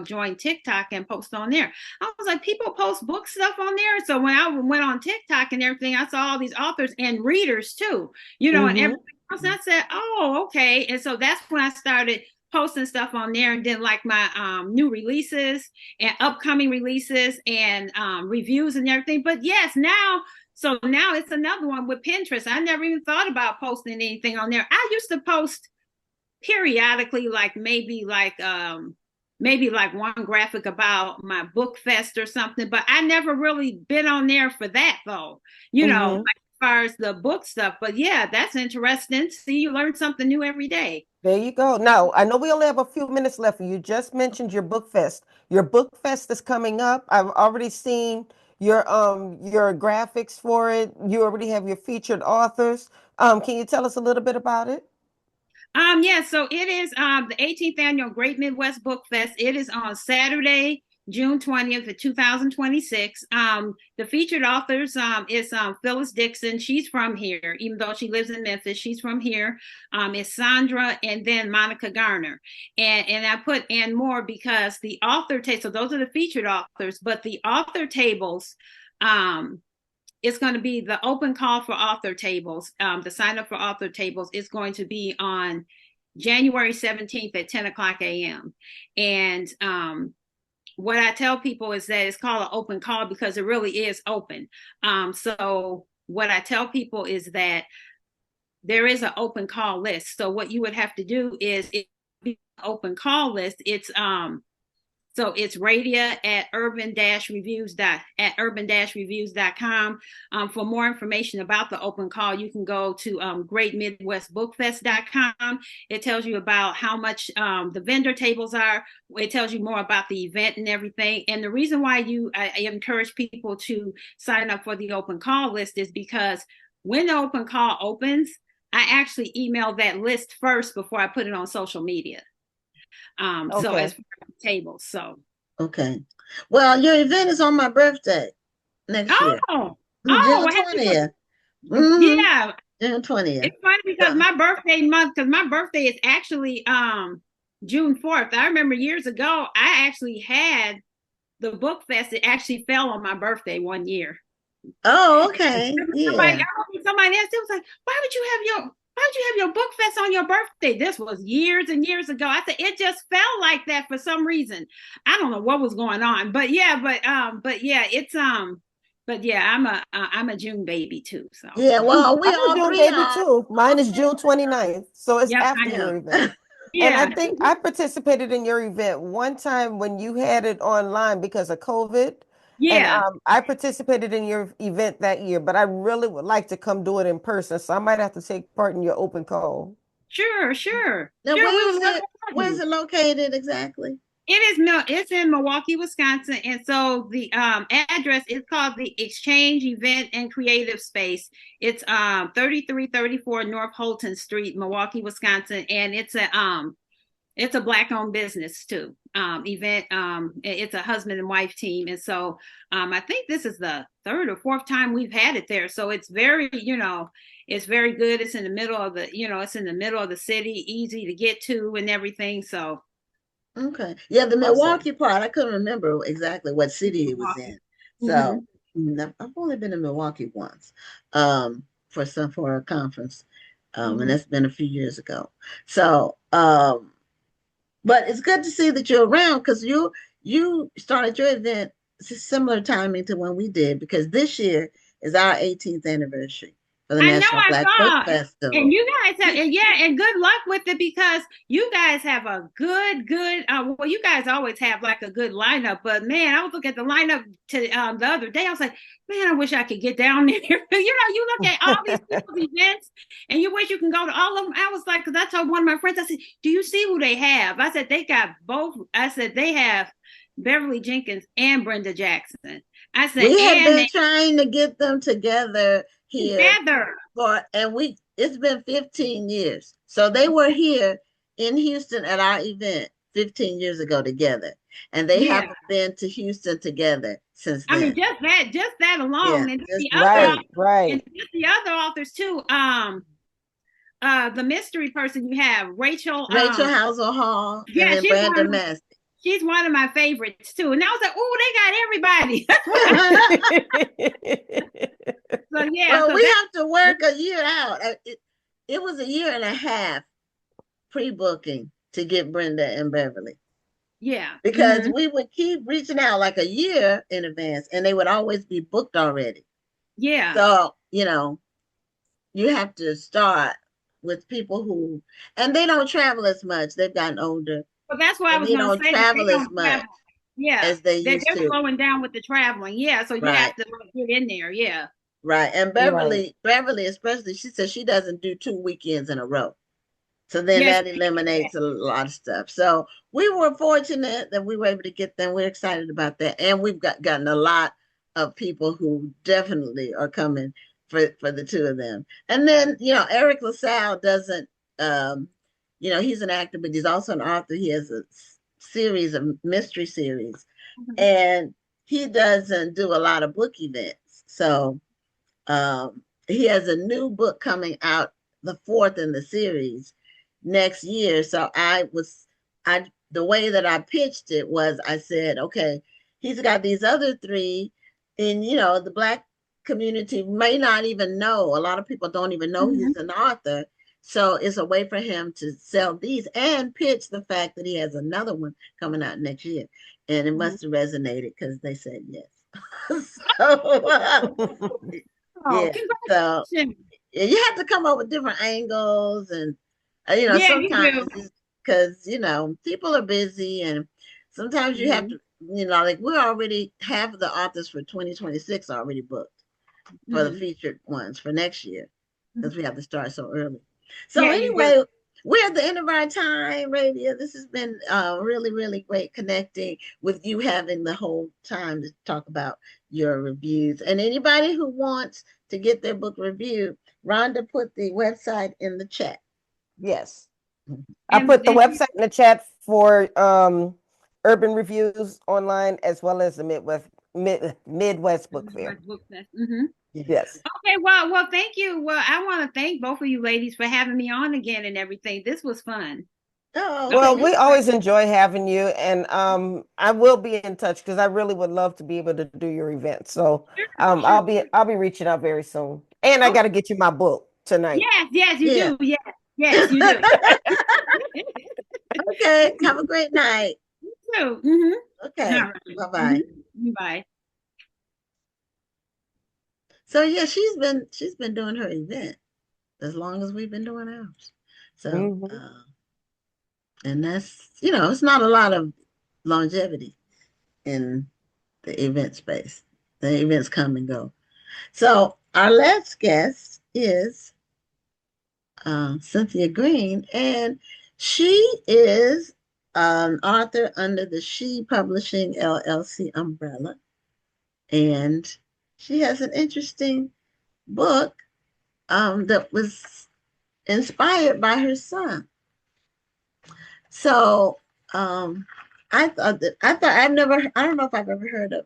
join TikTok and post on there. I was like, people post book stuff on there. So when I went on TikTok and everything, I saw all these authors and readers too, and Hmm. everything else. And I said, oh, okay. And so that's when I started posting stuff on there, and then like my new releases and upcoming releases and reviews and everything. But yes, now it's another one with Pinterest. I never even thought about posting anything on there. I used to post periodically, like maybe like one graphic about my book fest or something, but I never really been on there for that though, like Hmm. as far as the book stuff. But yeah, that's interesting. See, you learn something new every day. There you go. Now, I know we only have a few minutes left. You just mentioned your book fest. Your book fest is coming up. I've already seen your graphics for it. You already have your featured authors. Can you tell us a little bit about it? Yeah, so it is the 18th annual Great Midwest Book Fest. It is on Saturday, June 20th of 2026. The featured authors is Phyllis Dixon. She's from here, even though she lives in Memphis. She's from here. It's Sandra and then Monica Garner. And I put and more because the author table, so those are the featured authors, but the author tables it's going to be the open call for author tables. The sign up for author tables is going to be on January 17th at 10 o'clock a.m. And what I tell people is that it's called an open call because it really is open. So what I tell people is that there is an open call list. So what you would have to do is an open call list. So it's Radiah at urban-reviews.com. For more information about the open call, you can go to greatmidwestbookfest.com. It tells you about how much the vendor tables are. It tells you more about the event and everything. And the reason why I encourage people to sign up for the open call list is because when the open call opens, I actually email that list first before I put it on social media. So Okay. as far as tables, so. Okay. Well, your event is on my birthday next year. Oh, June happy 20th. yeah. June 20th. It's funny because my birthday month, because my birthday is actually June 4th. I remember years ago, I actually had the book fest. It actually fell on my birthday one year. Oh, okay. Yeah. Somebody else, it was like, why would you have your book fest on your birthday? This was years and years ago. I said it just felt like that for some reason. I don't know what was going on, but yeah, it's but yeah, I'm a June baby too. So Yeah. Well, we I'm a all June three baby are. too. Mine is June 29th, so it's yep, I after know. your event. And I Yeah, think I participated in your event one time when you had it online because of COVID. And yeah. I participated in your event that year, but I really would like to come do it in person. So I might have to take part in your open call. Sure. Now, We where is would love it? to have Where's you. it located exactly? It's in Milwaukee, Wisconsin. And so the address is called the Exchange Event and Creative Space. It's 3334 North Holton Street, Milwaukee, Wisconsin. And It's a Black-owned business too. Event. It's a husband and wife team, and so I think this is the third or fourth time we've had it there. So it's very, it's very good. It's in the middle of it's in the middle of the city, easy to get to, and everything. So. Okay. Yeah, the Milwaukee part, I couldn't remember exactly what city it was in. So I've only been in Milwaukee once, for a conference. And that's been a few years ago. So but it's good to see that you're around, because you started your event similar timing to when we did, because this year is our 18th anniversary for the National Black Book Festival. And you guys have, and good luck with it, because you guys have a good, well, you guys always have like a good lineup, but man, I was looking at the lineup the other day. I was like, man, I wish I could get down there. You look at all these people's events and you wish you can go to all of them. I was like, because I told one of my friends, I said, do you see who they have? I said, they got both. I said, they have Beverly Jenkins and Brenda Jackson. I said, we have been trying to get them together here. It's been 15 years. So they were here in Houston at our event 15 years ago together. And they haven't been to Houston together since then. I mean, just that alone. Yeah, and the other authors too. The mystery person you have, Rachel Housel Hall, and then Brandon Massey. She's one of my favorites too. And I was like, oh, they got everybody. So yeah. Well, we have to work a year out. It was a year and a half pre-booking to get Brenda and Beverly. Yeah. Because we would keep reaching out like a year in advance, and they would always be booked already. Yeah. So, you have to start with people who, and they don't travel as much. They've gotten older. Well, that's why I was going to say travel as much. Yeah. As they're slowing down with the traveling. Yeah. So you have to get in there. Yeah. Right. And Beverly especially, she says she doesn't do 2 weekends in a row. So then that eliminates a lot of stuff. So we were fortunate that we were able to get them. We're excited about that. And we've gotten a lot of people who definitely are coming for the two of them. And then, Eric LaSalle doesn't, he's an actor, but he's also an author. He has a series of mystery series. And he doesn't do a lot of book events. So he has a new book coming out, the 4th in the series, next year. So the way that I pitched it was, I said, okay, he's got these other 3, and the Black community may not even know. A lot of people don't even know he's an author. So it's a way for him to sell these and pitch the fact that he has another one coming out next year. And it must have resonated, because they said yes. So you have to come up with different angles, and sometimes because people are busy, and sometimes you have to, like we're already, half of the authors for 2026 are already booked for the featured ones for next year, because we have to start so early. So anyway, we're at the end of our time, Radiah. This has been really, really great connecting with you, having the whole time to talk about your reviews. And anybody who wants to get their book reviewed, Rhonda put the website in the chat. Yes. I put the website in the chat for Urban Reviews online, as well as the Midwest Book Fair. Yes. Okay. Well, thank you. Well, I want to thank both of you ladies for having me on again and everything. This was fun. Well, we always enjoy having you, and I will be in touch, because I really would love to be able to do your event. So I'll be reaching out very soon, and I got to get you my book tonight. Yes, you do. Yes, you do. Okay. Have a great night. You too. Okay. Right. Bye-bye. Bye. So yeah, she's been doing her event as long as we've been doing ours. So and that's, it's not a lot of longevity in the event space. The events come and go. So our last guest is Cynthia Green, and she is an author under the She Publishing LLC umbrella, and she has an interesting book that was inspired by her son. So I don't know if I've ever heard of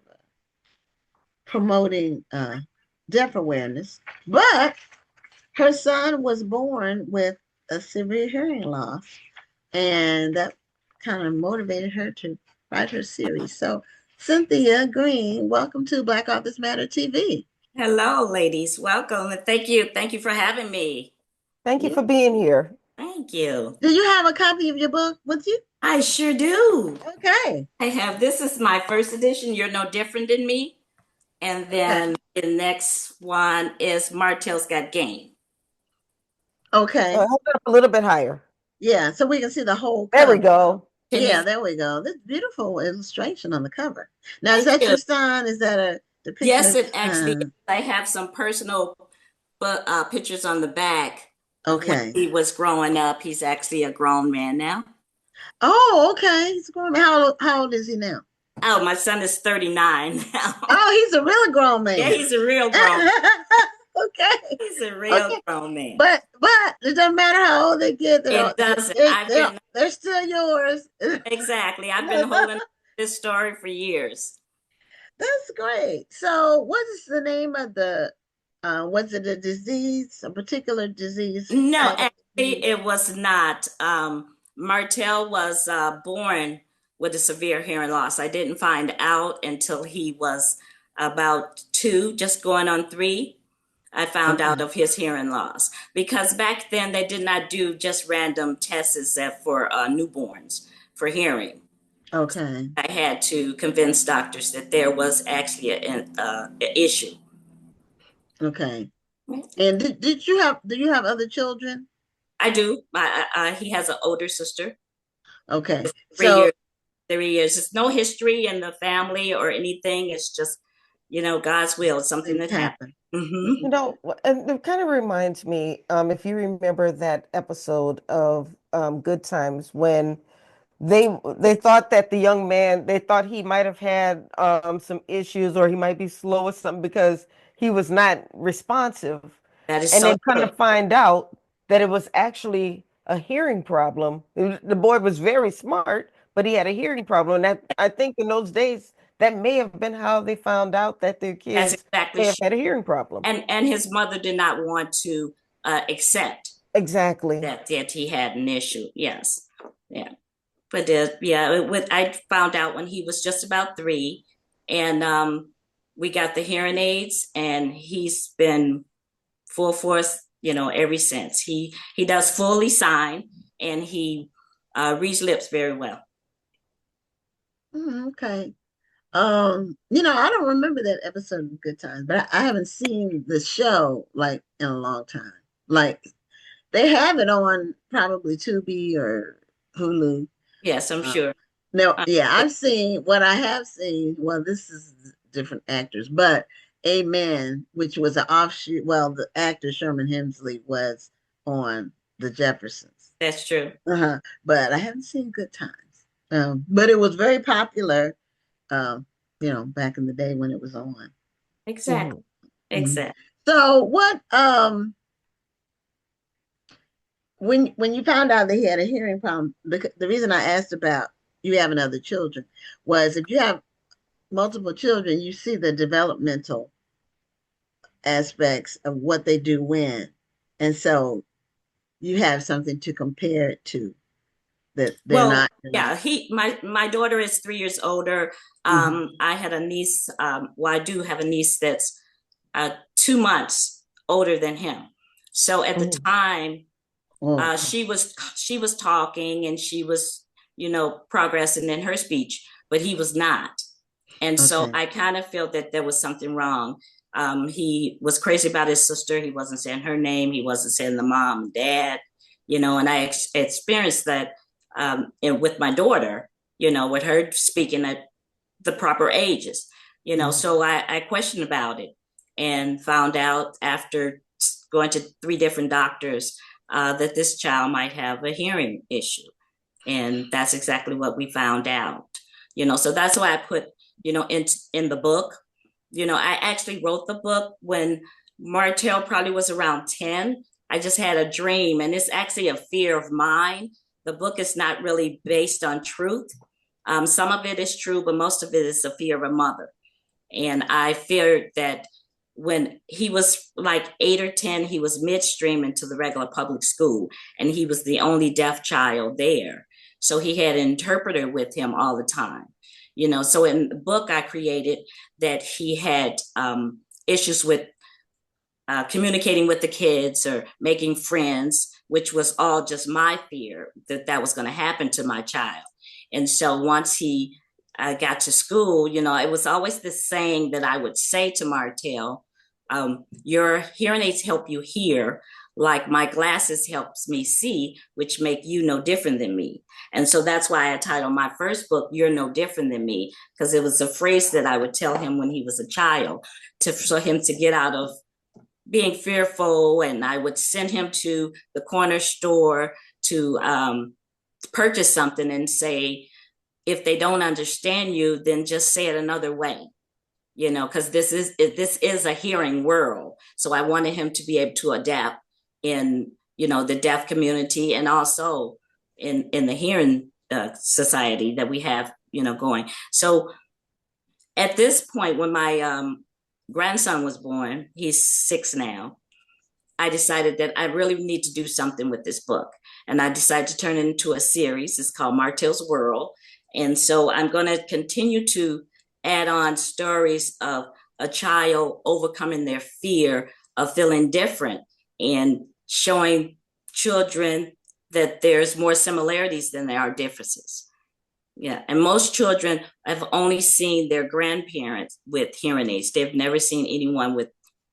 promoting deaf awareness, but her son was born with a severe hearing loss, and that kind of motivated her to write her series. So, Cynthia Green, welcome to Black Authors Matter TV. Hello, ladies. Welcome. And thank you. Thank you for having me. Thank you Yeah. for being here. Thank you. Do you have a copy of your book with you? I sure do. Okay. I have, this is my first edition, You're No Different Than Me. And then the next one is Martell's Got Game. Okay. Hold it up a little bit higher. Yeah, so we can see the whole There cover. we go. Yeah, there we go. This beautiful illustration on the cover. Now, is Thank that you. your son? Is that a depiction? Yes, of it actually is. I have some personal pictures on the back of when Okay. he was growing up. He's actually a grown man now. Oh, okay. He's grown. How old is he now? Oh, my son is 39 now. Oh, he's a really grown man. Yeah, he's a real grown man. Okay. He's a real grown man. But it doesn't matter how old they get. It doesn't. They're still yours. Exactly. I've been holding this story for years. That's great. So, what is the name of the? Was it a disease, a particular disease? No, actually, it was not. Martell was born with a severe hearing loss. I didn't find out until he was about 2, just going on 3. I found out of his hearing loss because back then they did not do just random tests for newborns for hearing. Okay. I had to convince doctors that there was actually an issue. Okay. And do you have other children? I do. He has an older sister. Okay. 3 years. There's no history in the family or anything. It's just, God's will. It's something that happened. Mm-hmm. And it kind of reminds me, if you remember that episode of Good Times when they thought that the young man, they thought he might have had some issues or he might be slow or something because he was not responsive. That is and so then kind true. of find out that it was actually a hearing problem. The boy was very smart, but he had a hearing problem. And that, I think in those days, that may have been how they found out that their kids may have had a hearing problem. And his mother did not want to accept exactly that he had an issue. Yes. Yeah. But I found out when he was just about 3, and we got the hearing aids, and he's been full force, ever since. He does fully sign, and he reads lips very well. Okay. I don't remember that episode of Good Times, but I haven't seen the show like in a long time. Like they have it on probably Tubi or Hulu. Yes, I'm sure. No, yeah, I've seen what I have seen. Well, this is different actors, but Amen, which was an offshoot. Well, the actor Sherman Hemsley was on The Jeffersons. That's true. But I haven't seen Good Times. But it was very popular. Back in the day when it was on. Exactly. Mm-hmm. Exactly. So what when you found out that he had a hearing problem, the reason I asked about you having other children was if you have multiple children, you see the developmental aspects of what they do when. And so you have something to compare it to. That they're not. Yeah, my daughter is 3 years older. I had a niece. I do have a niece that's 2 months older than him. So at the time, she was talking and she was, progressing in her speech, but he was not. And so I kind of felt that there was something wrong. He was crazy about his sister. He wasn't saying her name. He wasn't saying the mom and dad. And I experienced that. And with my daughter, with her speaking at the proper ages, so I questioned about it and found out after going to 3 different doctors that this child might have a hearing issue. And that's exactly what we found out, so that's why I put, in the book, I actually wrote the book when Martell probably was around 10. I just had a dream, and it's actually a fear of mine the book is not really based on truth. Some of it is true, but most of it is the fear of a mother. And I feared that when he was like 8 or 10, he was midstream into the regular public school, and he was the only deaf child there. So he had an interpreter with him all the time. So in the book I created that he had issues with communicating with the kids or making friends, which was all just my fear that was going to happen to my child. And so once he got to school, it was always this saying that I would say to Martell, your hearing aids help you hear, like my glasses helps me see, which make you no different than me. And so that's why I titled my first book, You're No Different Than Me, because it was a phrase that I would tell him when he was a child for him to get out of being fearful. And I would send him to the corner store to purchase something and say, if they don't understand you, then just say it another way, because this is a hearing world. So I wanted him to be able to adapt in, the deaf community, and also in the hearing society that we have, going. So at this point, when my grandson was born, he's 6 now, I decided that I really need to do something with this book. And I decided to turn it into a series. It's called Martell's World. And so I'm going to continue to add on stories of a child overcoming their fear of feeling different and showing children that there's more similarities than there are differences. Yeah. And most children have only seen their grandparents with hearing aids. They've never seen anyone with,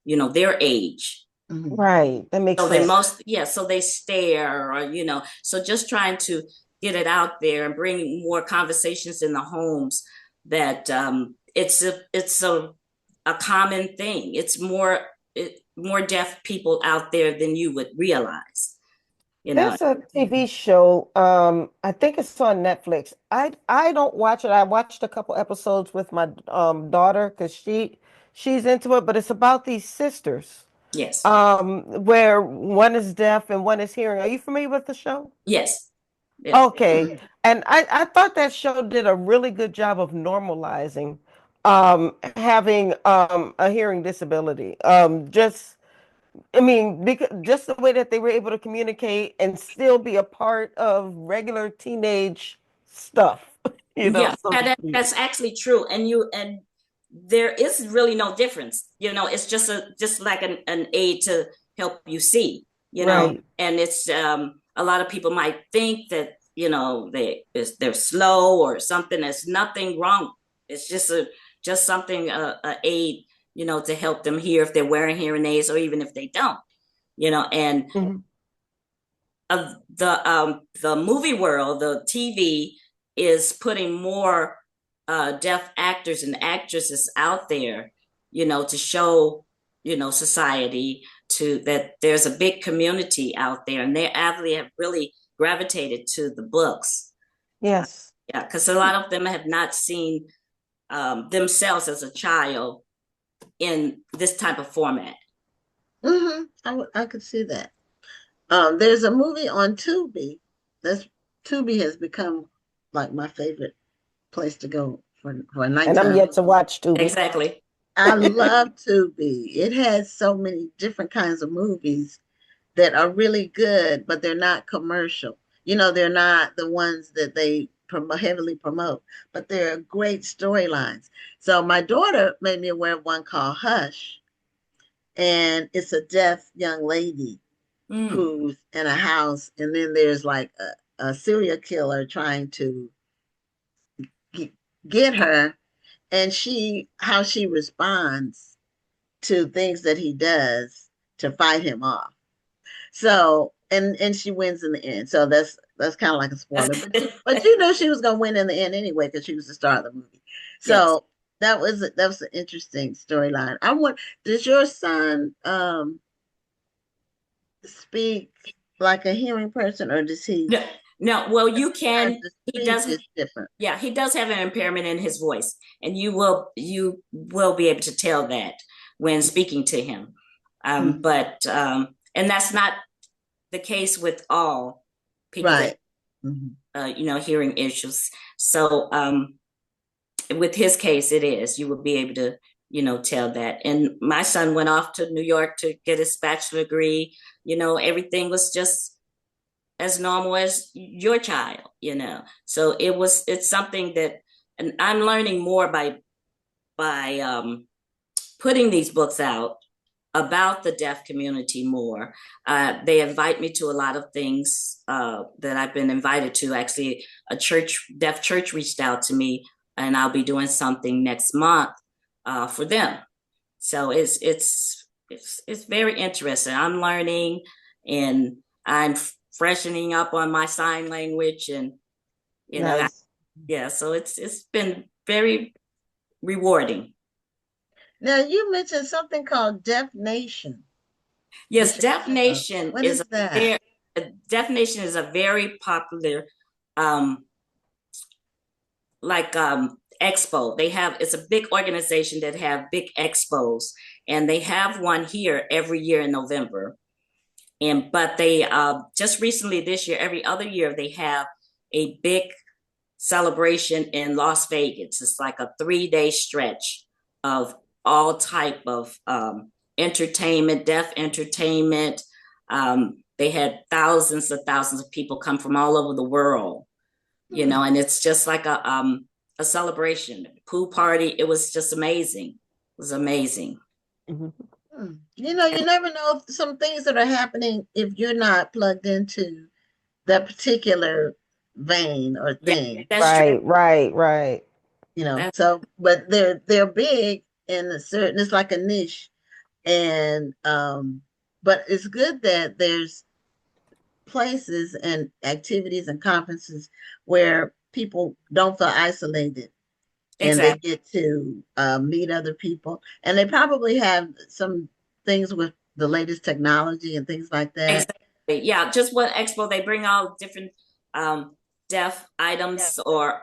their age. Mhm. Right. That makes So sense. so they stare, or, so just trying to get it out there and bring more conversations in the homes that it's a common thing. It's more deaf people out there than you would realize. There's a TV show. I think it's on Netflix. I don't watch it. I watched a couple episodes with my daughter because she's into it, but it's about these sisters. Yes. Where one is deaf and one is hearing. Are you familiar with the show? Yes. Okay. And I thought that show did a really good job of normalizing having a hearing disability. Because just the way that they were able to communicate and still be a part of regular teenage stuff, Yeah, so to speak. that's actually true. And there is really no difference. It's just like an aid to help you see, Right. and it's a lot of people might think that, they're slow or something. There's nothing wrong. It's just something, a aid, to help them hear if they're wearing hearing aids or even if they don't, and Mhm. the movie world, the TV is putting more deaf actors and actresses out there, to show, society that there's a big community out there, and they actually have really gravitated to the books. Yes. Yeah, because a lot of them have not seen themselves as a child in this type of format. I could see that. There's a movie on Tubi. Tubi has become like my favorite place to go for nighttime. And I'm yet to watch Tubi. Exactly. I love Tubi. It has so many different kinds of movies that are really good, but they're not commercial. They're not the ones that they heavily promote, but they're great storylines. So my daughter made me aware of one called Hush, and it's a deaf young lady who's in a house, and then there's like a serial killer trying to get her, and how she responds to things that he does to fight him off. So and she wins in the end. So that's kind of like a spoiler, but you know she was gonna win in the end anyway because she was the star of the movie. So that was an interesting storyline. Does your son speak like a hearing person, or does he? No. Well, you can. He does. Is different. Yeah, he does have an impairment in his voice, and you will be able to tell that when speaking to him. But and that's not the case with all people right. hearing issues. So with his case, it is, you would be able to, tell that. And my son went off to New York to get his bachelor degree. Everything was just as normal as your child, So it's something that, and I'm learning more by putting these books out about the deaf community more. They invite me to a lot of things that I've been invited to. Actually, a deaf church reached out to me, and I'll be doing something next month for them. So it's very interesting. I'm learning, and I'm freshening up on my sign language, and Nice. so it's been very rewarding. Now, you mentioned something called Deaf Nation. Yes, Deaf Nation What is that? Deaf Nation is a very popular expo. It's a big organization that have big expos, and they have one here every year in November. But they just recently this year, every other year, they have a big celebration in Las Vegas. It's like a 3-day stretch of all type of entertainment, deaf entertainment. They had thousands of people come from all over the world, and it's just like a celebration, pool party. It was just amazing. It was amazing. You never know some things that are happening if you're not plugged into that particular vein or thing. Yeah, that's true. Right. But they're big in a certain, it's like a niche. And but it's good that there's places and activities and conferences where people don't feel isolated. And they get to meet other people. And they probably have some things with the latest technology and things like that. Exactly. Yeah, just one expo, they bring out different deaf items or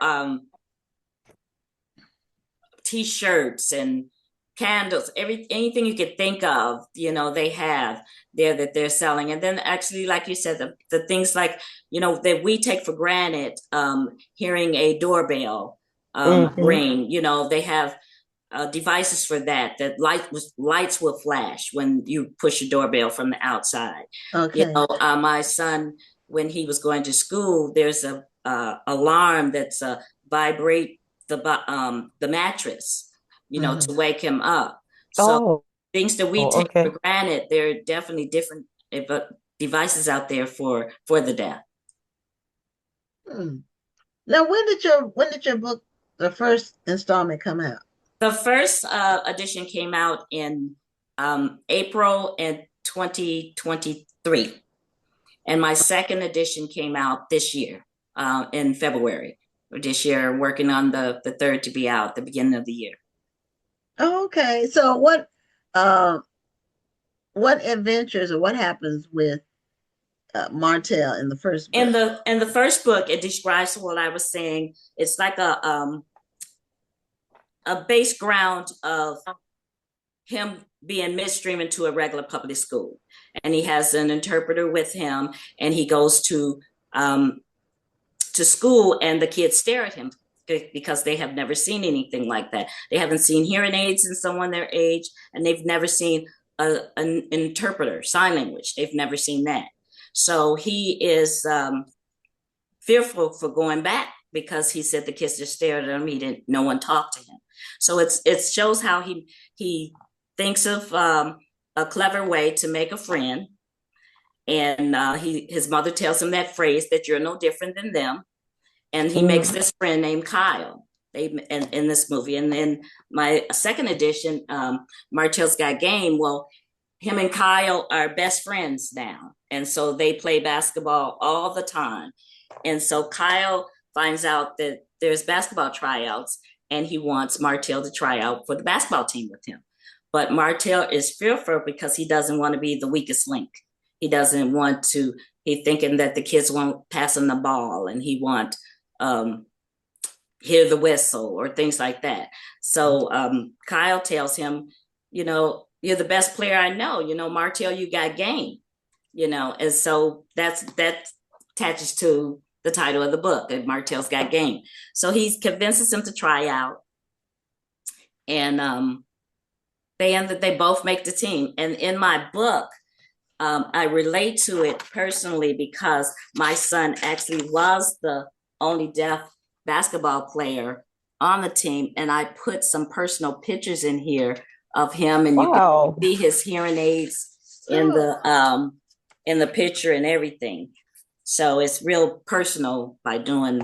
T-shirts and candles, anything you could think of, they have there that they're selling. And then actually, like you said, the things like, that we take for granted, hearing a doorbell ring, they have devices for that lights will flash when you push a doorbell from the outside. Okay. My son, when he was going to school, there's a alarm that's vibrate the mattress, to wake him up. So things that we take for granted, there are definitely different devices out there for the deaf. Now, when did your book, the first installment, come out? The first edition came out in April in 2023. And my second edition came out this year in February of this year, working on the third to be out at the beginning of the year. Oh, okay. So what adventures or what happens with Martell in the first book? In the first book, it describes what I was saying. It's like a base ground of him being midstream into a regular public school, and he has an interpreter with him, and he goes to school, and the kids stare at him because they have never seen anything like that. They haven't seen hearing aids in someone their age, and they've never seen an interpreter, sign language. They've never seen that. So he is fearful for going back because he said the kids just stared at him. No one talked to him. So it shows how he thinks of a clever way to make a friend. And his mother tells him that phrase that you're no different than them. And he makes this friend named Kyle in this movie. And then my second edition, Martell's Got Game, well, him and Kyle are best friends now. And so they play basketball all the time. And so Kyle finds out that there's basketball tryouts, and he wants Martell to try out for the basketball team with him. But Martell is fearful because he doesn't want to be the weakest link. He doesn't want to, he's thinking that the kids won't pass him the ball, and he won't hear the whistle or things like that. So Kyle tells him, you're the best player I know. Martell, you got game. And so that attaches to the title of the book, Martell's Got Game. So he convinces him to try out, and they both make the team. And in my book, I relate to it personally because my son actually was the only deaf basketball player on the team, and I put some personal pictures in here of him, and you can see his hearing aids in the picture and everything. So it's real personal by doing,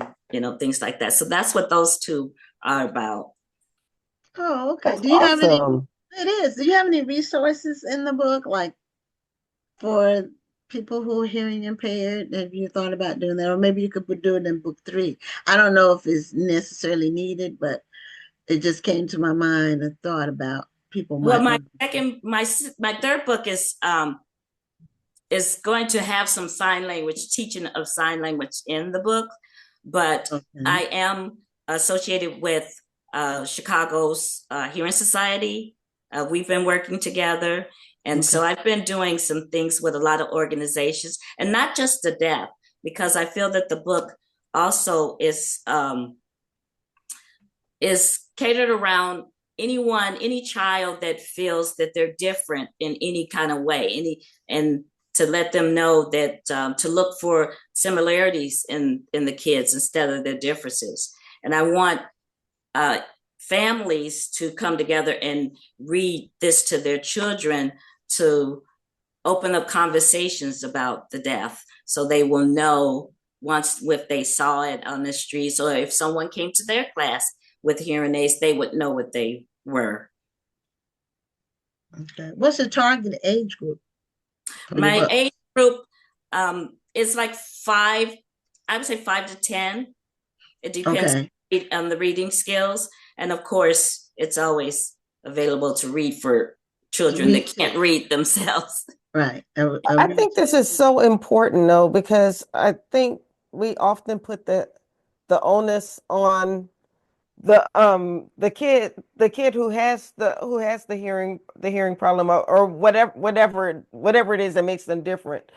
things like that. So that's what those two are about. Oh, okay. That's Do you have any? awesome. It is. Do you have any resources in the book, like for people who are hearing impaired? Have you thought about doing that? Or maybe you could do it in book 3. I don't know if it's necessarily needed, but it just came to my mind and thought about people Well, might. my third book is going to have some sign language, teaching of sign language in the book, but I am associated with Chicago's Hearing Society. We've been working together. And so I've been doing some things with a lot of organizations, and not just the deaf, because I feel that the book also is catered around any child that feels that they're different in any kind of way, and to let them know that to look for similarities in the kids instead of their differences. And I want families to come together and read this to their children to open up conversations about the deaf, so they will know once if they saw it on the streets, or if someone came to their class with hearing aids, they would know what they were. Okay. What's the target age group? My age group is like 5, I would say 5 to 10. It depends on the reading skills. And of course, it's always available to read for children that can't read themselves. Right. I think this is so important, though, because I think we often put the onus on the kid who has the hearing problem, or whatever it is that makes them different,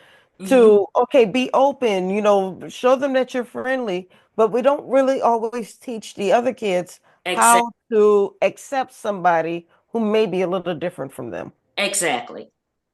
to be open, show them that you're friendly, but we don't really always teach the other kids how to accept somebody who may be a little different from them. Exactly.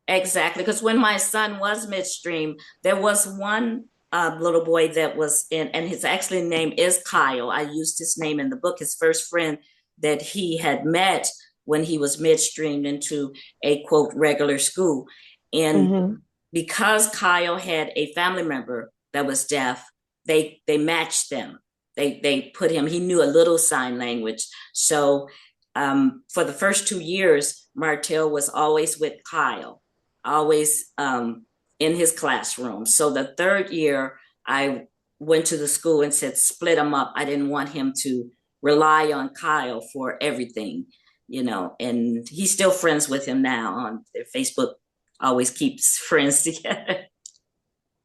Because when my son was midstream, there was one little boy that was in, and his actually name is Kyle. I used his name in the book. His first friend that he had met when he was midstreamed into a quote regular school. And because Kyle had a family member that was deaf, they matched them. They put him, he knew a little sign language. So for the first 2 years, Martell was always with Kyle, always in his classroom. So the third year, I went to the school and said, split him up. I didn't want him to rely on Kyle for everything, and he's still friends with him now on their Facebook, always keeps friends together.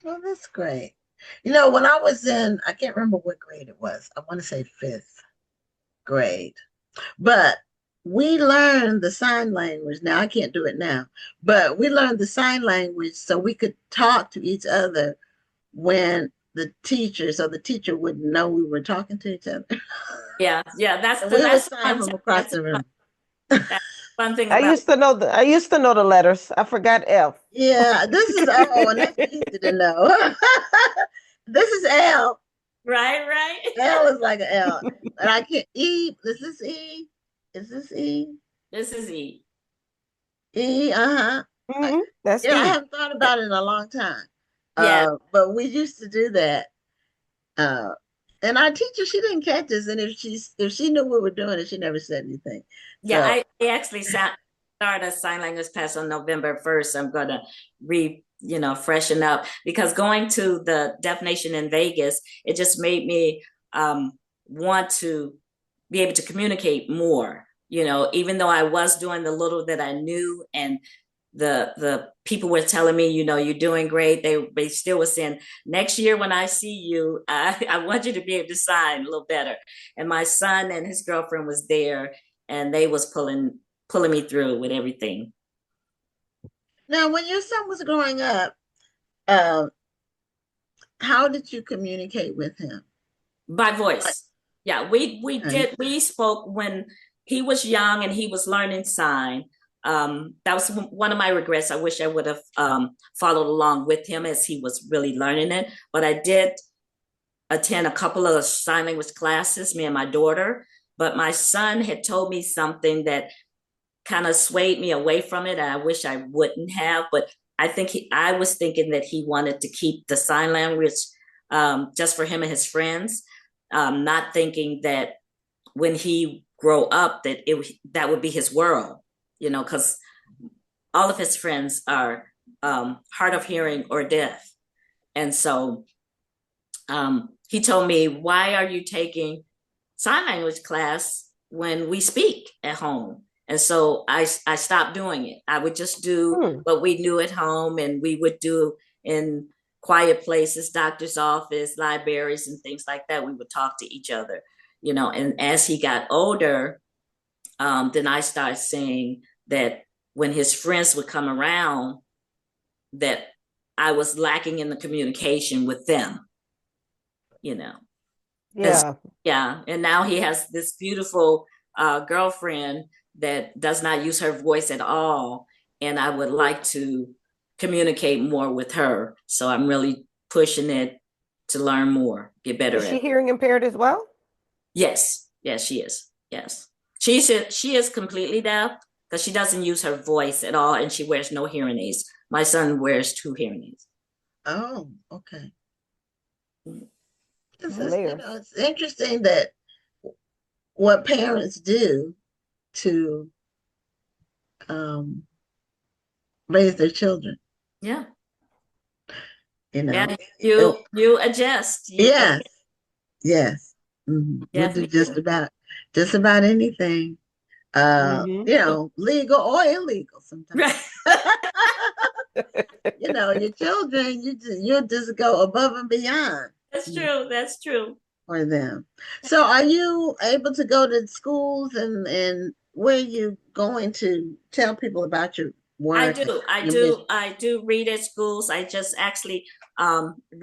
Well, that's great. When I was I can't remember what grade it was. I want to say 5th grade. But we learned the sign language. Now, I can't do it now, but we learned the sign language so we could talk to each other when the teacher wouldn't know we were talking to each other. Yeah, that's from across the room. Fun thing. I used to know the letters. I forgot F. Yeah, this is O, and that's easy to know. This is L. Right. L is like an L. And I can't E. This is E. Is this E? This is E. E, That's E. I haven't thought about it in a long time. Yeah. But we used to do that. And our teacher, she didn't catch us. And if she knew we were doing it, she never said anything. Yeah, so, I actually start a sign language class on November 1st. I'm going to freshen up, because going to the Deaf Nation in Vegas, it just made me want to be able to communicate more, even though I was doing the little that I knew, and the people were telling me, you're doing great. They still were saying, next year when I see you, I want you to be able to sign a little better. And my son and his girlfriend was there, and they was pulling me through with everything. Now, when your son was growing up, how did you communicate with him? By voice. Yeah, we spoke when he was young and he was learning sign. That was one of my regrets. I wish I would have followed along with him as he was really learning it. But I did attend a couple of sign language classes, me and my daughter. But my son had told me something that kind of swayed me away from it. And I wish I wouldn't have. But I was thinking that he wanted to keep the sign language just for him and his friends, not thinking that when he grow up that would be his world, because all of his friends are hard of hearing or deaf. And so he told me, why are you taking sign language class when we speak at home? And so I stopped doing it. I would just do what we knew at home, and we would do in quiet places, doctor's office, libraries, and things like that. We would talk to each other, and as he got older, then I started saying that when his friends would come around, that I was lacking in the communication with them, Yeah. Yeah. And now he has this beautiful girlfriend that does not use her voice at all. And I would like to communicate more with her. So I'm really pushing it to learn more, get better Is at she it. hearing impaired as well? Yes. Yes, she is. Yes. She is completely deaf because she doesn't use her voice at all, and she wears no hearing aids. My son wears 2 hearing aids. Oh, okay. Layers. It's interesting that what parents do to raise their children. Yeah. Yeah, you adjust. Yes. Yes. Mm-hmm. We'll do Definitely. just about anything. Legal or illegal sometimes. Right. Your children, you just go above and beyond. That's true. That's true. For them. So are you able to go to schools and where you going to tell people about your work? I do read at schools. I just actually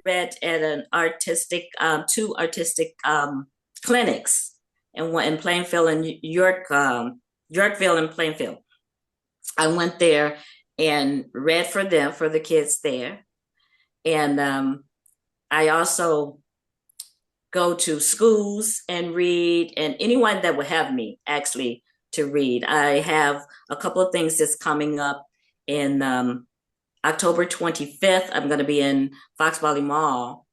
read at an two artistic clinics, and one in Plainfield and Yorkville and Plainfield. I went there and read for them, for the kids there. And I also go to schools and read, and anyone that would have me actually to read. I have a couple of things that's coming up in October 25th. I'm going to be in Fox Valley Mall,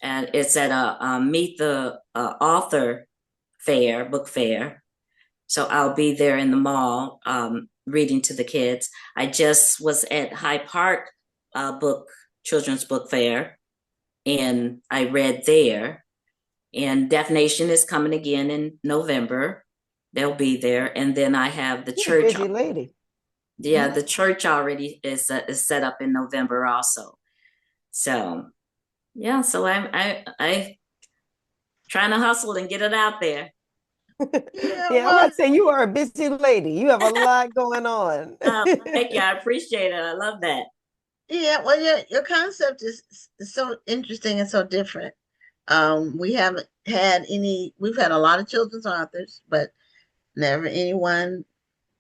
and it's at a Meet the Author book fair. So I'll be there in the mall reading to the kids. I just was at Hyde Park children's book fair, and I read there. And Deaf Nation is coming again in November. They'll be there. And then I have the You're a church. busy lady. Yeah, the church already is set up in November also. So yeah, so I trying to hustle and get it out there. Yeah, I would say you are a busy lady. You have a lot going on. Thank you. I appreciate it. I love that. Yeah, well, your concept is so interesting and so different. We've had a lot of children's authors, but never anyone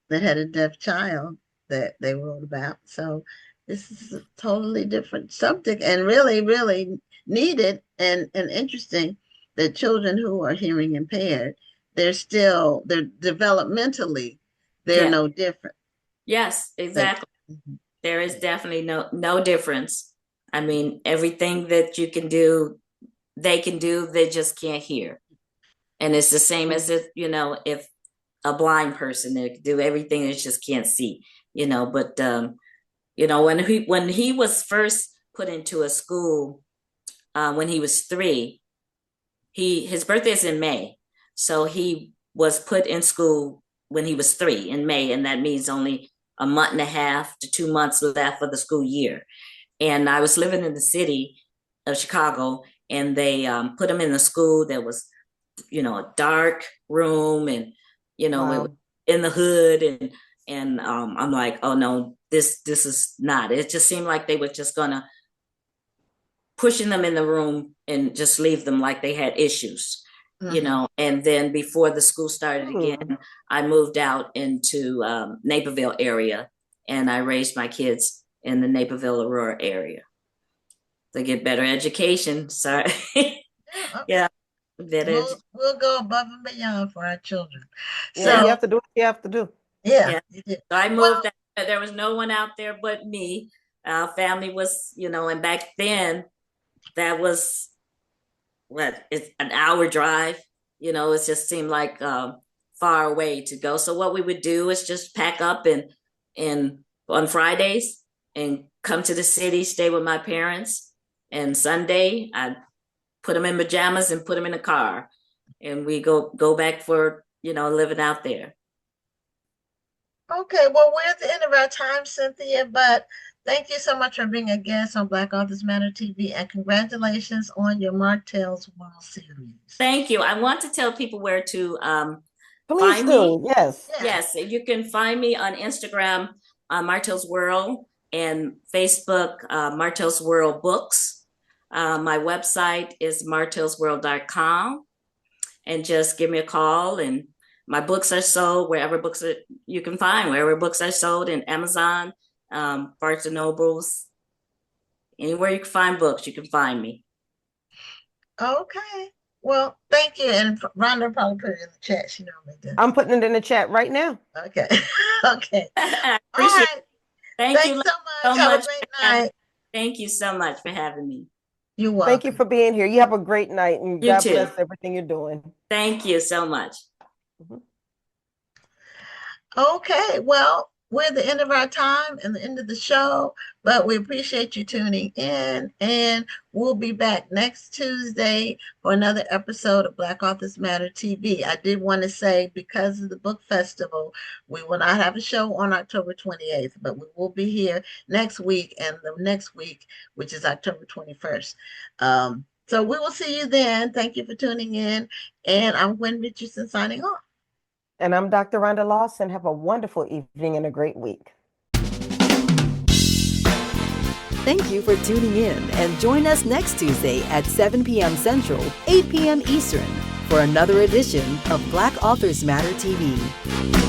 that had a deaf child that they wrote about. So this is a totally different subject and really, really needed and interesting that children who are hearing impaired, they're developmentally, they're no different. Yes, exactly. There is definitely no difference. I mean, everything that you can do, they can do, they just can't hear. And it's the same as if a blind person, they can do everything, they just can't see, but when he was first put into a school, when he was 3, his birthday is in May. So he was put in school when he was 3 in May, and that means only a month and a half to 2 months left for the school year. And I was living in the city of Chicago, and they put him in a school that was, a dark room, and wow. In the hood, and I'm like, oh no, this is not. It just seemed like they were just gonna pushing them in the room and just leave them like they had issues, and then before the school started again, I moved out into Naperville area, and I raised my kids in the Naperville Aurora area. They get better education. Sorry. Yeah. We'll go above and beyond for our children. So you have to do what you have to do. Yeah. So I moved out. There was no one out there but me. Our family was, and back then that was it's an hour drive. It just seemed like far away to go. So what we would do is just pack up and on Fridays and come to the city, stay with my parents. And Sunday, I'd put them in pajamas and put them in a car. And we go back for, living out there. Okay, well, we're at the end of our time, Cynthia, but thank you so much for being a guest on Black Authors Matter TV, and congratulations on your Martell's World Series. Thank you. I want to tell people where to Please find do. me. Yes, you can find me on Instagram, Martell's World, and Facebook, Martell's World Books. My website is martellsworld.com, and just give me a call. And my books are sold wherever books you can find, wherever books are sold, in Amazon, Barnes and Nobles, anywhere you can find books, you can find me. Okay. Well, thank you. And Rhonda probably put it in the chat. She normally does. I'm putting it in the chat right now. Okay. Okay. I appreciate it. Thank you so much. Have a great night. Thank you so much for having me. You're welcome. Thank you for being here. You have a great night, and God bless everything you're doing. Thank you so much. Okay, well, we're at the end of our time and the end of the show, but we appreciate you tuning in, and we'll be back next Tuesday for another episode of Black Authors Matter TV. I did want to say, because of the book festival, we will not have a show on October 28th, but we will be here next week and the next week, which is October 21st. So we will see you then. Thank you for tuning in, and I'm Gwen Richardson signing off. And I'm Dr. Rhonda Lawson. Have a wonderful evening and a great week. Thank you for tuning in, and join us next Tuesday at 7 p.m. Central, 8 p.m. Eastern for another edition of Black Authors Matter TV.